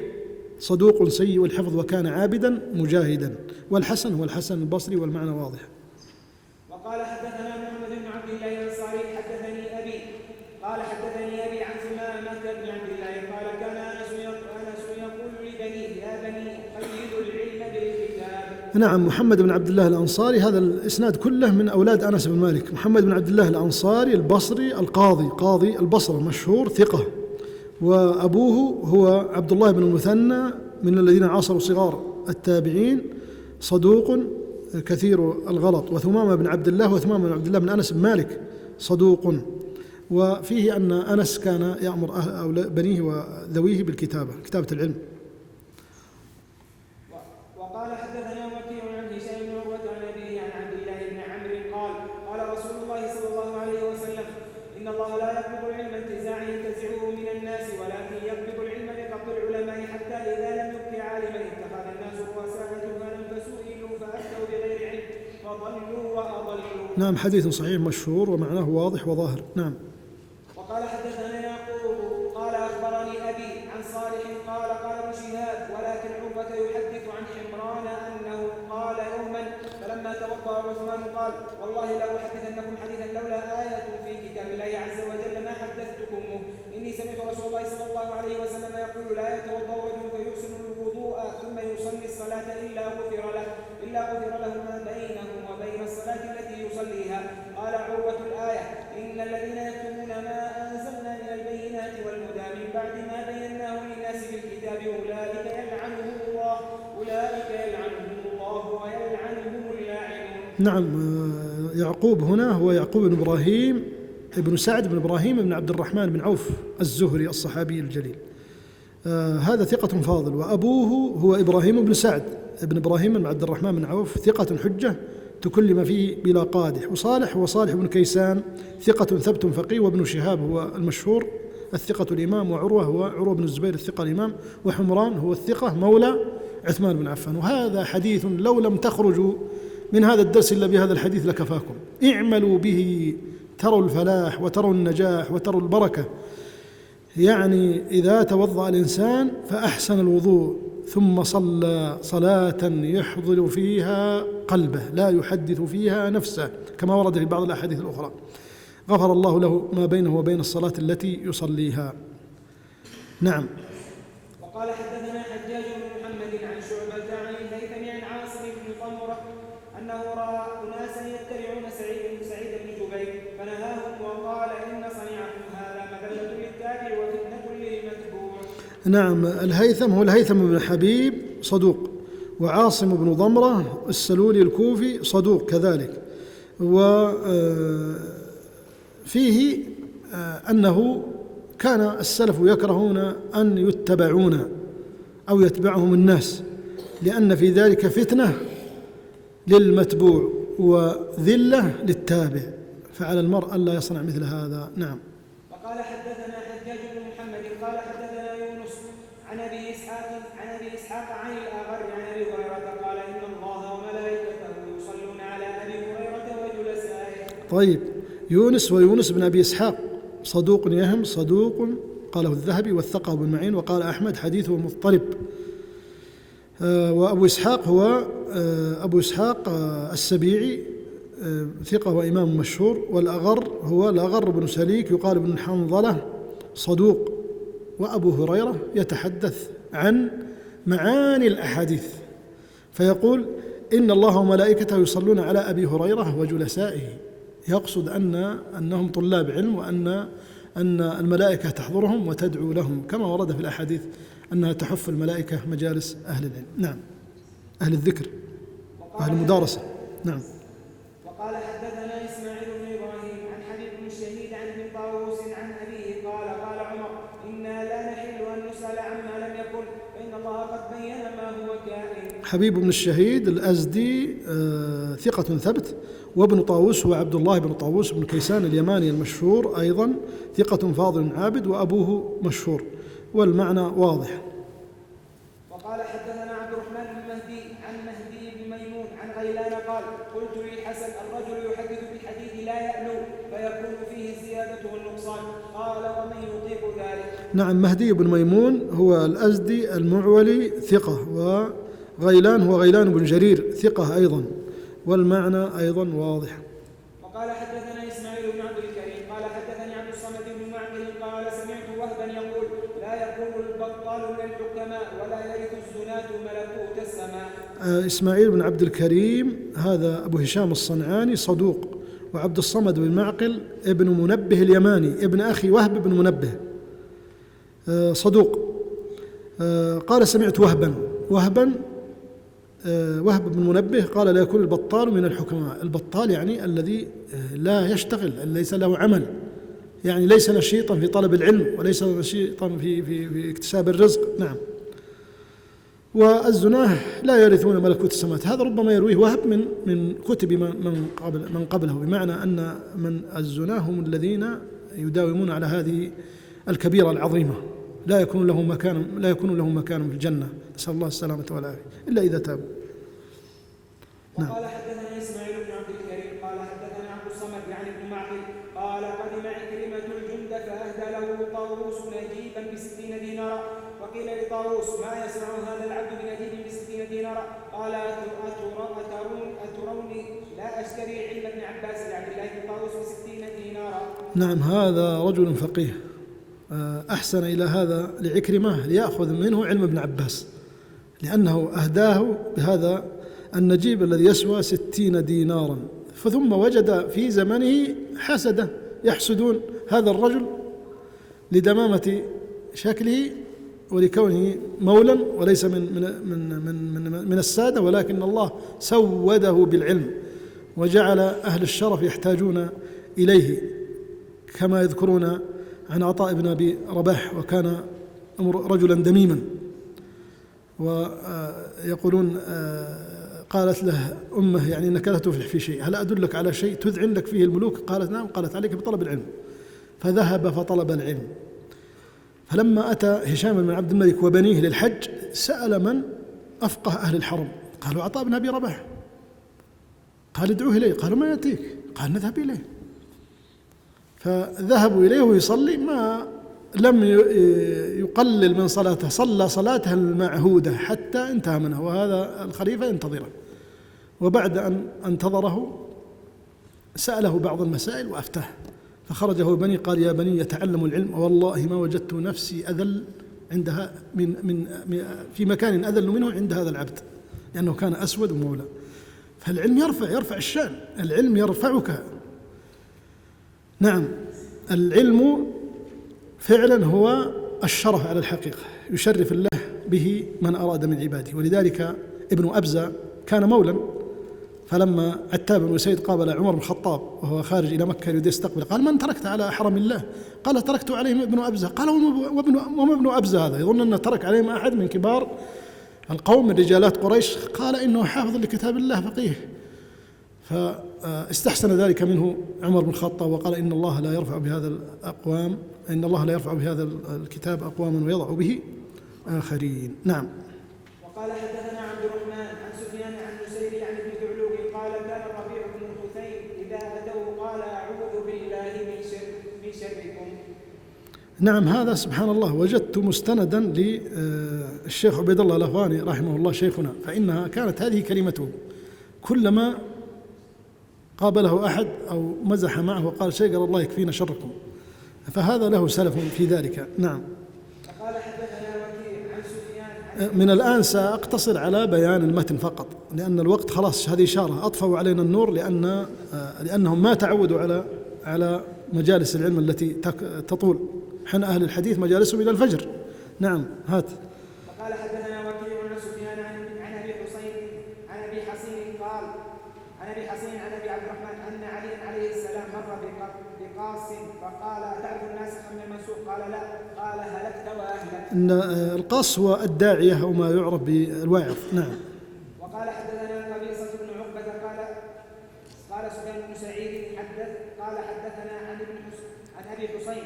صدوق سيء الحفظ وكان عابدا مجاهدا. والحسن هو الحسن البصري والمعنى واضح. وقال حدثنا محمد بن عبد الله الأنصاري حدثني أبي قال حدثني أبي عن ثمامة بن عبد الله قال كان أنس يقول لبنيه يا بني قيدوا العلم بالكتاب. نعم. محمد بن عبد الله الأنصاري، هذا الإسناد كله من أولاد أنس بن مالك. محمد بن عبد الله الأنصاري البصري القاضي، قاضي البصرة مشهور ثقة، وأبوه هو عبد الله بن المثنى من الذين عاصروا صغار التابعين، صدوق كثير الغلط. وثمامة بن عبد الله وثمامة بن عبد الله بن أنس بن مالك صدوق. وفيه أن أنس كان يأمر بنيه وذويه كتابة العلم. وقال حدثنا وكيع عن هشام بن عروة عن أبيه عن عبد الله بن عمرو قال رسول الله صلى الله عليه وسلم إن الله لا يقبض العلم انتزاعا ينتزعه من الناس ولكن يقبض العلم بقبض العلماء حتى إذا لم يبق عالما اتخذ الناس رؤساء جهالا فسئلوا فأفتوا بغير علم فضلوا وأضلوا. نعم. حديث صحيح مشهور ومعناه واضح وظاهر. نعم. وقال حدثنا يعقوب قال أخبرني أبي عن صالح قال ابن شهاب ولكن عروة يحدث عن حمران أنه قال يوما فلما توضأ عثمان قال والله لا أحدثنكم حديثا لولا آية في كتاب الله عز وجل ما حدثتكمه إني سمعت رسول الله صلى الله عليه وسلم يقول لا يتوضأ رجل فيحسن الوضوء ثم يصلي الصلاة إلا غفر له ما بينه وبين الصلاة التي يصليها. قال عروة الآية إن الذين يكتمون ما أنزلنا من البينات والهدى من بعد ما بيناه للناس في الكتاب أولئك يلعنهم الله ويلعنهم اللاعنون. نعم. يعقوب هنا هو يعقوب بن إبراهيم ابن سعد بن إبراهيم بن عبد الرحمن بن عوف الزهري الصحابي الجليل. هذا ثقة فاضل. وأبوه هو إبراهيم بن سعد بن إبراهيم بن عبد الرحمن بن عوف ثقة حجة تكلم فيه بلا قادح. وصالح هو صالح بن كيسان ثقة ثبت فقيه. وابن شهاب هو المشهور الثقة الإمام. وعروة هو عروة بن الزبير الثقة الإمام. وحمران هو الثقة مولى عثمان بن عفان. وهذا حديث لو لم تخرجوا من هذا الدرس إلا بهذا الحديث لكفاكم. اعملوا به تروا الفلاح وتروا النجاح وتروا البركة. يعني إذا توضأ الإنسان فأحسن الوضوء ثم صلى صلاة يحضر فيها قلبه لا يحدث فيها نفسه كما ورد في بعض الأحاديث الأخرى، غفر الله له ما بينه وبين الصلاة التي يصليها. نعم. وقال حدثنا حجاج بن محمد عن شعبة عن الهيثم عن عاصم بن طمرة أنه رأى أناسا يتبعون سعيد بن جبير فنهاهم وقال إن صنيعكم هذا مذلة للتابع وفتنة للمتبوع. نعم. الهيثم هو الهيثم بن حبيب صدوق، وعاصم بن ضمرة السلولي الكوفي صدوق كذلك. وفيه أنه كان السلف يكرهون أن يتبعون أو يتبعهم الناس لأن في ذلك فتنة للمتبوع وذلة للتابع، فعلى المرء ألا يصنع مثل هذا. نعم. وقال حدثنا حجاج بن محمد قال حدثنا يونس عن أبي إسحاق عن الأغر عن أبي هريرة قال إن الله وملائكته يصلون على أبي هريرة وجلسائه. طيب. يونس بن أبي إسحاق صدوق يهم صدوق قاله الذهبي وثقه بن معين وقال أحمد حديثه مضطرب. وأبو إسحاق هو أبو إسحاق السبيعي ثقة وإمام مشهور. والأغر هو الأغر بن سليك يقال بن حنظلة صدوق. وأبو هريرة يتحدث عن معاني الأحاديث فيقول إن الله وملائكته يصلون على أبي هريرة وجلسائه، يقصد أنهم طلاب علم وأن الملائكة تحضرهم وتدعو لهم كما ورد في الأحاديث أنها تحف الملائكة مجالس أهل العلم. نعم. أهل الذكر أهل المدارسة. نعم. وقال حدثنا إسماعيل بن إبراهيم عن حبيب بن الشهيد عن ابن طاووس عن أبيه قال قال عمر إنا لا نحل أن نسأل عما لم يكن فإن الله قد بين ما هو كائن. حبيب بن الشهيد الأزدي ثقة ثبت، وابن طاووس هو عبد الله بن طاووس بن كيسان اليماني المشهور أيضا ثقة فاضل عابد، وأبوه مشهور، والمعنى واضح. وقال حدثنا عبد الرحمن بن مهدي عن مهدي بن ميمون عن غيلان قال قلت للحسن الرجل يحدث بالحديث لا يألو فيكون فيه الزيادة والنقصان قال ومن يطيق ذلك. نعم، مهدي بن ميمون هو الأزدي المعولي ثقة، وغيلان هو غيلان بن جرير ثقة أيضا، والمعنى أيضا واضح. وقال حدثنا إسماعيل بن عبد الكريم قال حدثني عبد الصمد بن معقل قال سمعت وهبا يقول لا يكون البطال من الحكماء ولا يرث الزناة ملكوت السماء. إسماعيل بن عبد الكريم هذا أبو هشام الصنعاني صدوق، وعبد الصمد بن معقل ابن منبه اليماني ابن أخي وهب بن منبه صدوق. قال سمعت وهب بن منبه قال لا يكون البطال من الحكماء. البطال يعني الذي لا يشتغل، ليس له عمل، يعني ليس نشيطا في طلب العلم وليس نشيطا في اكتساب الرزق. نعم. والزناه لا يرثون ملكوت السماوات، هذا ربما يرويه وهب من كتب من قبله، بمعنى أن من الزناه هم الذين يداومون على هذه الكبيرة العظيمة، لا يكون لهم مكان في الجنة، نسأل الله السلامة والعافية، إلا إذا تابوا. نعم. وقال حدثنا إسماعيل بن عبد الكريم قال حدثنا عبد الصمد يعني ابن معقل قال قدم عكرمة الجند فأهدى له طاووس نجيبا ب60 دينارا، وقيل لطاووس ما يصنع هذا العبد بنجيب ب60 دينارا؟ قال أتروني لا أشتري علم ابن عباس لعبد الله بن طاووس ب60 دينارا. نعم، هذا رجل فقيه أحسن إلى هذا لعكرمة ليأخذ منه علم ابن عباس، لأنه أهداه بهذا النجيب الذي يسوى 60 دينارا، ثم وجد في زمنه حسدة يحسدون هذا الرجل لدمامة شكله ولكونه مولا وليس من السادة، ولكن الله سوده بالعلم وجعل أهل الشرف يحتاجون إليه، كما يذكرون عن عطاء بن أبي رباح وكان رجلا دميما، ويقولون قالت له أمه يعني إنك لا تفلح في شيء، هل أدلك على شيء تذعن لك فيه الملوك؟ قالت نعم، قالت عليك بطلب العلم، فذهب فطلب العلم. فلما أتى هشام بن عبد الملك وبنيه للحج سأل من أفقه أهل الحرم، قالوا عطاء بن أبي رباح، قال ادعوه إليه، قالوا ما يأتيك، قال نذهب إليه، فذهبوا إليه ويصلي، ما لم يقلل من صلاته، صلى صلاته المعهودة حتى انتهى منها، وهذا الخليفة ينتظره، وبعد أن انتظره سأله بعض المسائل وأفتاه، فخرج هو بني قال يا بني يتعلموا العلم، والله ما وجدت نفسي أذل عندها في مكان أذل منه عند هذا العبد، لأنه كان أسود ومولى. فالعلم يرفع الشأن، العلم يرفعك. نعم، العلم فعلا هو الشرف على الحقيقة، يشرف الله به من أراد من عباده. ولذلك ابن أبزة كان مولا، فلما عتاب بن أسيد قابل عمر بن الخطاب وهو خارج إلى مكة يريد يستقبل، قال من تركت على حرم الله؟ قال تركت عليهم ابن أبزة. قال وما ابن أبزة هذا؟ يظن أن ترك عليهم أحد من كبار القوم من رجالات قريش، قال إنه حافظ لكتاب الله فقيه. فاستحسن ذلك منه عمر بن الخطاب وقال إن الله لا يرفع بهذا الكتاب أقواما ويضع به آخرين. نعم. وقال حدثنا عبد الرحمن عن سفيان عن نسير عن ابن ثعلوب قال كان الربيع بن الخثيم إذا أتوه قال أعوذ بالله من شركم. نعم، هذا سبحان الله وجدت مستندا للشيخ عبيد الله الأفغاني رحمه الله شيخنا، فإنها كانت هذه كلمته كلما قابله أحد أو مزح معه وقال شيء قال الله يكفينا شركم، فهذا له سلف في ذلك. نعم. قال حدثنا وكيع عن سفيان من الآن سأقتصر على بيان المتن فقط، لأن الوقت خلاص، هذه إشارة أطفوا علينا النور، لأنهم ما تعودوا على مجالس العلم التي تطول، حين أهل الحديث مجالسهم إلى الفجر. نعم، هات. وقال حدثنا وكيع عن سفيان عن أبي حصين قال عن أبي قال أتعرف الناسخ من المنسوخ؟ قال لا. قال هلكت وأهلكت. إن القص هو الداعية أو ما يعرف بالواعظ. نعم. وقال حدثنا قبيصة بن عقبة قال سفيان بن سعيد حدثنا عن أبي حسين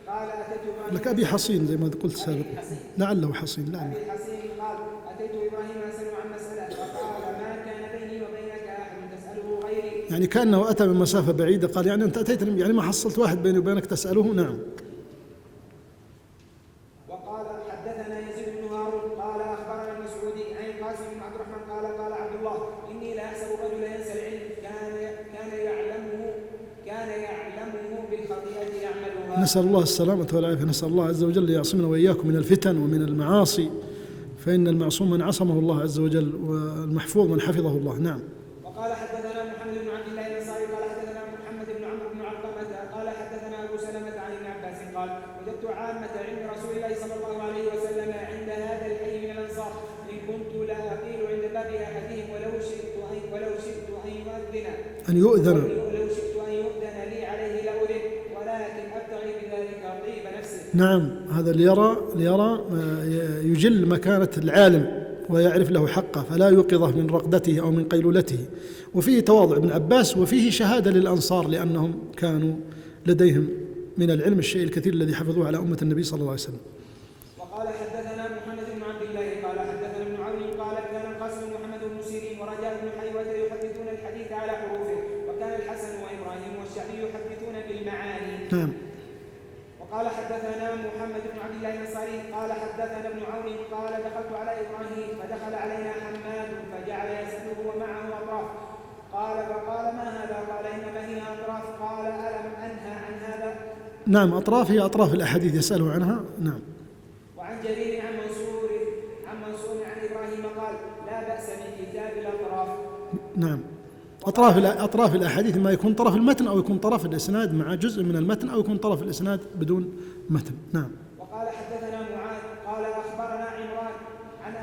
قال أتيت إبراهيم. لك أبي حصين زي ما قلت سابقا، لعله حصين. نعم. أبي حصين قال أتيت إبراهيم أسأله عن مسألة فقال ما كان بيني وبينك أحد تسأله غيري. يعني كأنه أتى من مسافة بعيدة، قال يعني أنت أتيتني، يعني ما حصلت واحد بيني وبينك تسأله. نعم. وقال حدثنا يزيد بن هارون قال أخبرنا المسعودي عن القاسم بن عبد الرحمن قال عبد الله إني لا أحسب رجلا ينسى العلم كان يعلمه بالخطيئة يعملها. نسأل الله السلامة والعافية. نسأل الله عز وجل يعصمنا وإياكم من الفتن ومن المعاصي، فإن المعصوم من عصمه الله عز وجل، والمحفوظ من حفظه الله. نعم. وقال حدثنا محمد بن عبد الله الأنصاري قال حدثنا محمد بن عمرو بن علقمة قال حدثنا أبو سلمة عن ابن عباس قال وجدت عامة علم رسول الله صلى الله عليه وسلم عند هذا الحي من الأنصار إن كنت لا أقيل عند باب أحدهم ولو شئت أن يؤذن لي عليه لأذن ولكن أبتغي بذلك طيب نفسه. نعم. هذا ليرى يجل مكانة العالم ويعرف له حقه، فلا يوقظه من رقدته أو من قيلولته. وفيه تواضع ابن عباس، وفيه شهادة للأنصار لأنهم كانوا لديهم من العلم الشيء الكثير الذي حفظوه على أمة النبي صلى الله عليه وسلم. وقال حدثنا محمد بن عبد الله قال حدثنا ابن عون قال كان القاسم محمد بن سيرين ورجاء بن حيوة يحدثون الحديث على حروفه، وكان الحسن وإبراهيم والشعبي يحدثون بالمعاني. نعم. وقال حدثنا محمد بن عبد الله الأنصاري قال حدثنا ابن عون قال دخلت على إبراهيم فدخل علينا حماد فجعل يسأله ومعه أطراف فقال ما هذا؟ قال إنما هي أطراف. قال ألم أنهى عن هذا؟ نعم. أطراف هي أطراف الأحاديث يسأله عنها. نعم. وعن جرير عن منصور عن إبراهيم قال لا بأس من كتاب الأطراف. نعم. أطراف الأحاديث ما يكون طرف المتن أو يكون طرف الإسناد مع جزء من المتن أو يكون طرف الإسناد بدون متن. نعم. وقال حدثنا معاذ قال أخبرنا عمران عن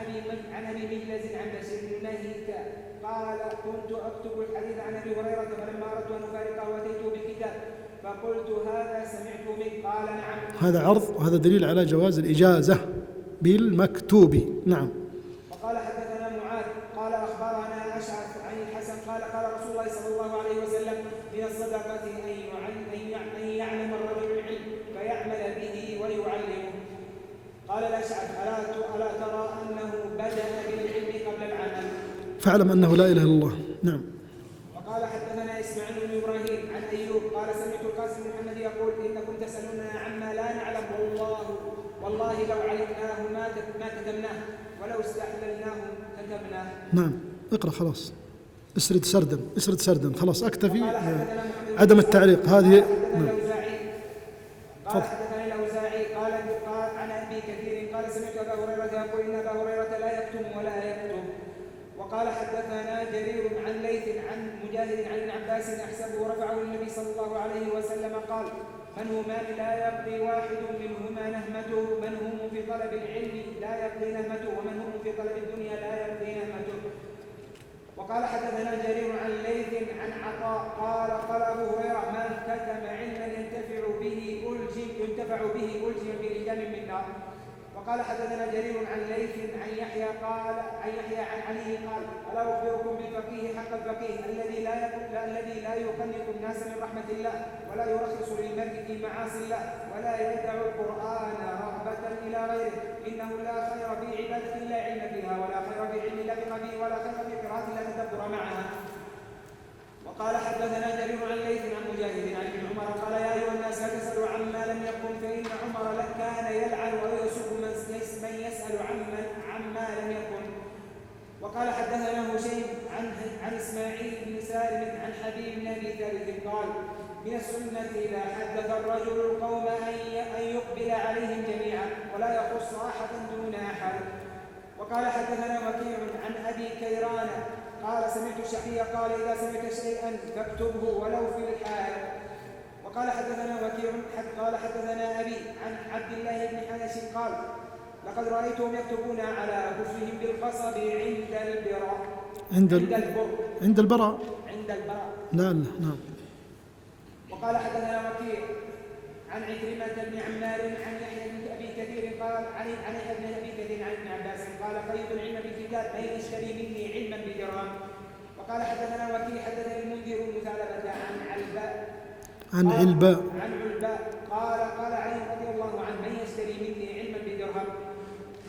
أبي مجلس عن بشير بن نهيك قال كنت أكتب الحديث عن أبي هريرة فلما أردت أن أفارقه أتيته بالكتاب فقلت هذا سمعت منك قال نعم. هذا عرض وهذا دليل على جواز الإجازة بالمكتوب. نعم. وقال حدثنا معاذ قال أخبرنا أشعث عن الحسن قال رسول الله صلى الله عليه وسلم من الصدقة أن يعلم الرجل العلم فيعمل به ويعلمه. قال الأشعث ألا ترى أنه بدأ بالعلم قبل العمل؟ فاعلم أنه لا إله إلا الله. نعم. وقال حدثنا إسماعيل بن إبراهيم عن أيوب قال سمعت القاسم بن محمد يقول إنكم تسألوننا عما لا نعلم والله لو علمناه ما كتمناه ولو استحللناه كتبناه. نعم. اقرأ خلاص. اسرد سردا خلاص أكتفي. عدم التعليق هذه. قال حدثنا الأوزاعي قال عن أبي كثير قال سمعت أبا هريرة يقول إن أبا هريرة لا يكتم ولا يكتب. وقال حدثنا جرير عن ليث عن مجاهد عن ابن عباس أحسبه رفعه النبي صلى الله عليه وسلم قال من همان لا يقضي واحد منهما نهمته من هم في طلب العلم لا يقضي نهمته ومن هم في طلب الدنيا لا يقضي نهمته. وقال حدثنا جرير عن ليث عن عطاء قال أبو هريرة من كتم علما ينتفع به ألجم بلجام من نار. وقال حدثنا جرير عن ليث عن يحيى عن علي قال ألا أخبركم بالفقيه حق الفقيه الذي لا يقنط الناس من رحمة الله ولا يرخص للمرء في معاصي الله ولا يدع القرآن رغبة إلى غيره إنه لا خير في عبادة لا علم فيها ولا خير في علم لا فقه ولا خير في قراءة لا تدبر معها. وقال حدثنا جرير عن ليث عن مجاهد عن ابن عمر قال يا أيها الناس لا تسألوا عما لم يكن فإن عمر كان يلعن ويسب من يسأل عما لم يكن. وقال حدثنا هشيم عن إسماعيل بن سالم عن حبيب بن أبي ثابت قال من السنة إذا حدث الرجل القوم أن يقبل عليهم جميعا ولا يخص أحد دون أحد. وقال حدثنا وكيع عن أبي كيران قال سمعت الشعبي قال إذا سمعت شيئا فاكتبه ولو في الحال. وقال حدثنا وكيع قال حدثنا أبي عن عبد الله بن حنش قال لقد رأيتهم يكتبون على كفرهم بالقصب عند البراء. لا. نعم. وقال حدثنا وكيع عن عكرمة بن عمار عن يحيى بن أبي كثير قال عن يحيى بن أبي كثير عن ابن عباس قال قيد العلم بالكتاب من يشتري مني علما بدرهم. وقال حدثنا وكيع حدثني المنذر المثعلبة عن علباء قال علي رضي الله عنه من يشتري مني علما بدرهم.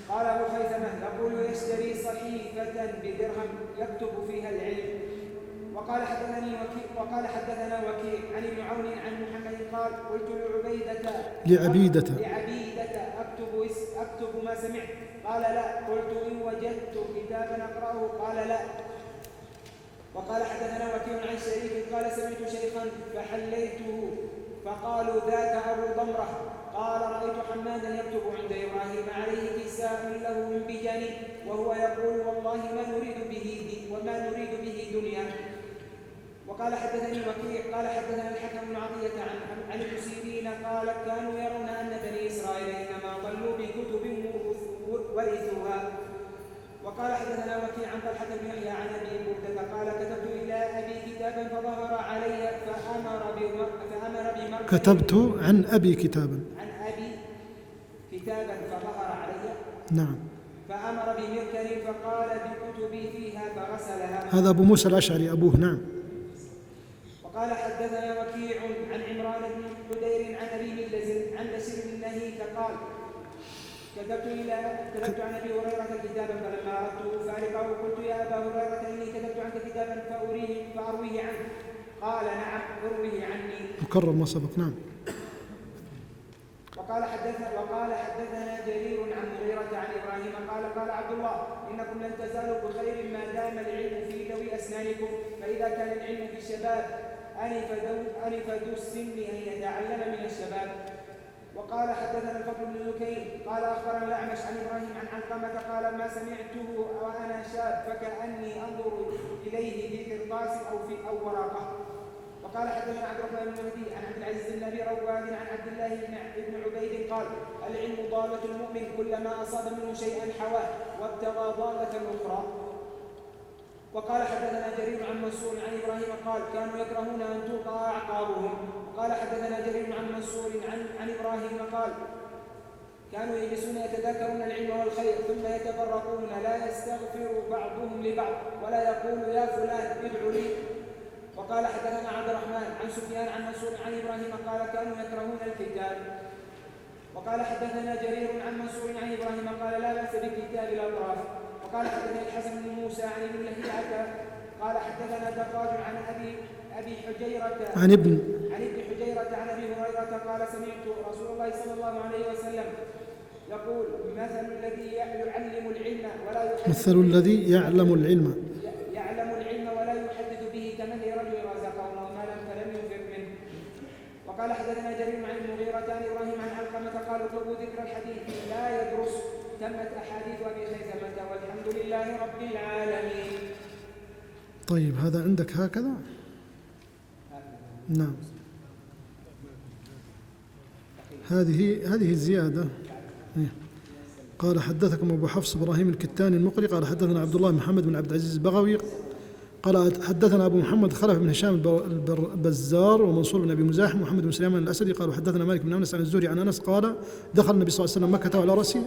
قال أبو خيثمة يقول يشتري صحيفة بدرهم يكتب فيها العلم. وقال حدثنا وكيع عن ابن عون عن محمد قال قلت لعبيدة أكتب ما سمعت قال لا. قلت إن وجدت كتابا أقرأه قال لا. وقال حدثنا وكيع عن شريك قال سمعت شيخا فحليته فقالوا ذاك أبو ضمرة قال رأيت حمادا يكتب عند إبراهيم عليه كساء له من بجان وهو يقول والله ما نريد به دنيا. وقال حدثني وكيع قال حدثنا الحكم بن عطية عن ابن سيرين قال كانوا يرون أن بني إسرائيل إنما ضلوا بكتب ورثوها. وقال حدثنا وكيع عن طلحة بن يحيى عن أبي بردة قال كتبت إلى أبي كتابا فظهر علي كتبت عن أبي كتابا فظهر علي نعم فأمر بمركن فقال بكتبي فيها فغسلها. هذا أبو موسى الأشعري أبوه نعم. وقال حدثنا وكيع عن عمران بن حدير عن أبي مجلس عن بشير بن نهيك قال كتبت عن أبي هريرة كتابا فلما أردت فارقه قلت يا أبا هريرة إني كتبت عنك كتابا فأرويه عنك قال نعم ارويه عني. مكرر ما سبق نعم. وقال حدثنا جرير عن مغيرة عن إبراهيم قال عبد الله إنكم لن تزالوا بخير ما دام العلم في ذوي أسنانكم فإذا كان العلم في الشباب أنف ذو السن أن يتعلم من الشباب. وقال حدثنا الفضل بن زكين قال أخبرنا الأعمش عن إبراهيم عن علقمة قال ما سمعته وأنا شاب فكأني أنظر إليه في قرطاس أو ورقة. وقال حدثنا عبد الرحمن بن مهدي عن عبد العزيز بن أبي رواد عن عبد الله بن عبيد قال العلم ضالة المؤمن كلما أصاب منه شيئا حواه وابتغى ضالة أخرى. وقال حدثنا جرير عن منصور عن إبراهيم قال كانوا يكرهون أن توقع أعقابهم. وقال حدثنا جرير عن منصور عن إبراهيم قال كانوا يجلسون يتذاكرون العلم والخير ثم يتفرقون لا يستغفر بعضهم لبعض ولا يقول يا فلان ادعو لي. وقال حدثنا عبد الرحمن عن سفيان عن منصور عن إبراهيم قال كانوا يكرهون الكتاب. وقال حدثنا جرير عن منصور عن إبراهيم قال لا بأس بكتاب الأطراف. وقال حدثنا الحسن بن موسى عن ابن لهيعة قال حدثنا دراج عن أبي حجيرة عن ابن حجيرة عن أبي هريرة قال سمعت رسول الله صلى الله عليه وسلم يقول مثل الذي يعلم العلم ولا يحدث به كمثل رجل رزقه الله مالا فلم ينفق منه. وقال حدثنا جرير عن المغيرة عن إبراهيم عن علقمة قال اطلبوا ذكر الحديث لا يدرس تمت أحاديث أبي خيثمة والحمد لله رب العالمين. طيب هذا عندك هكذا نعم. هذه الزيادة. قال حدثكم أبو حفص إبراهيم الكتاني المقري قال حدثنا عبد الله محمد بن عبد العزيز البغوي قال حدثنا أبو محمد خلف بن هشام البزار ومنصور بن أبي مزاحم ومحمد بن سليمان الأسدي قالوا حدثنا مالك بن أنس عن الزهري عن أنس قال دخل النبي صلى الله عليه وسلم مكة على رأسه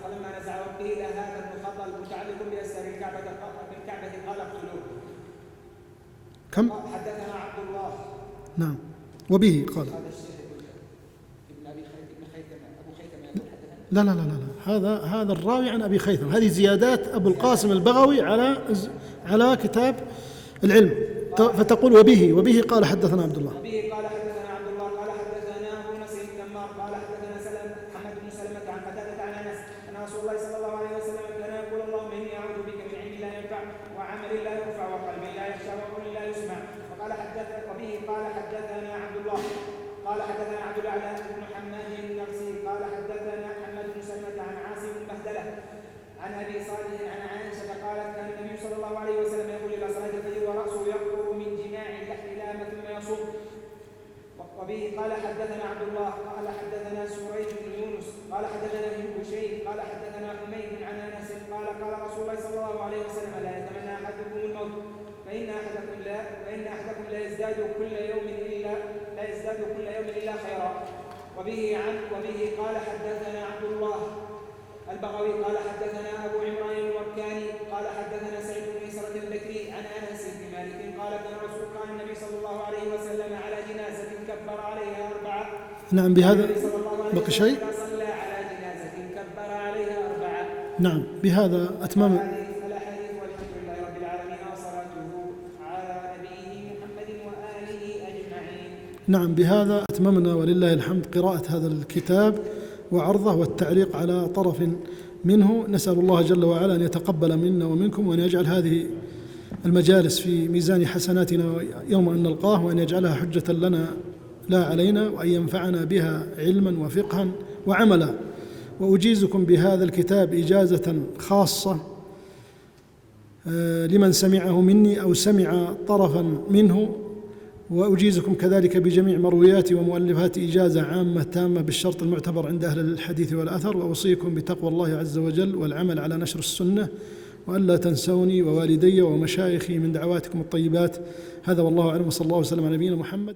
فلما نزع قيل هذا المخطل متعلق بأسر الكعبة قال اقتلوه. كم؟ حدثنا عبد الله نعم وبه قال لا هذا الراوي عن أبي خيثم. هذه زيادات أبو القاسم البغوي على كتاب العلم فتقول وبه قال حدثنا عبد الله قال حدثنا أبو نصر التمار قال حدثنا محمد بن سلمة عن قتادة عن أنس أن رسول الله صلى الله عليه وسلم كان يقول اللهم إني أعوذ بك من علم لا ينفع وعمل لا يرفع وقلب لا يخشى وقول لا يسمع. وبه قال حدثنا عبد الله قال حدثنا عبد الأعلى بن حماد النقسي قال حدثنا محمد بن سلمة عن عاصم بن بهدلة عن أبي صالح عن عائشة قالت كان النبي صلى الله عليه وسلم يقول إلى صلاة الفجر ورأسه يقطر من جماع اللحم ثم يصوم. وبه قال حدثنا عبد الله قال حدثنا سريج بن يونس قال حدثنا ابن بشير قال حدثنا حميد عن أنس قال رسول الله صلى الله عليه وسلم لا يتمنى أحدكم الموت فإن أحدكم لا يزداد كل يوم إلا كل يوم إلا خيرا. وبه قال حدثنا عبد الله البغوي قال حدثنا أبو عمران الوركاني قال حدثنا سعيد بن ميسرة البكري عن أنس بن مالك قال كان النبي صلى الله عليه وسلم على جنازة كبر عليها 4. نعم. بهذا بقي شيء؟ صلى على جنازة كبر عليها 4. نعم. بهذا أتمام الأحاديث والحمد لله رب العالمين وصلاته على نبيه محمد وآله أجمعين. نعم. بهذا أتممنا ولله الحمد قراءة هذا الكتاب وعرضه والتعليق على طرف منه. نسأل الله جل وعلا أن يتقبل منا ومنكم وأن يجعل هذه المجالس في ميزان حسناتنا يوم أن نلقاه، وأن يجعلها حجة لنا لا علينا، وأن ينفعنا بها علما وفقها وعملا. وأجيزكم بهذا الكتاب إجازة خاصة لمن سمعه مني أو سمع طرفا منه، وأجيزكم كذلك بجميع مرويات ومؤلفات إجازة عامة تامة بالشرط المعتبر عند أهل الحديث والأثر. وأوصيكم بتقوى الله عز وجل والعمل على نشر السنة، وألا تنسوني ووالدي ومشايخي من دعواتكم الطيبات. هذا والله أعلم، وصلى الله وسلم على نبينا محمد.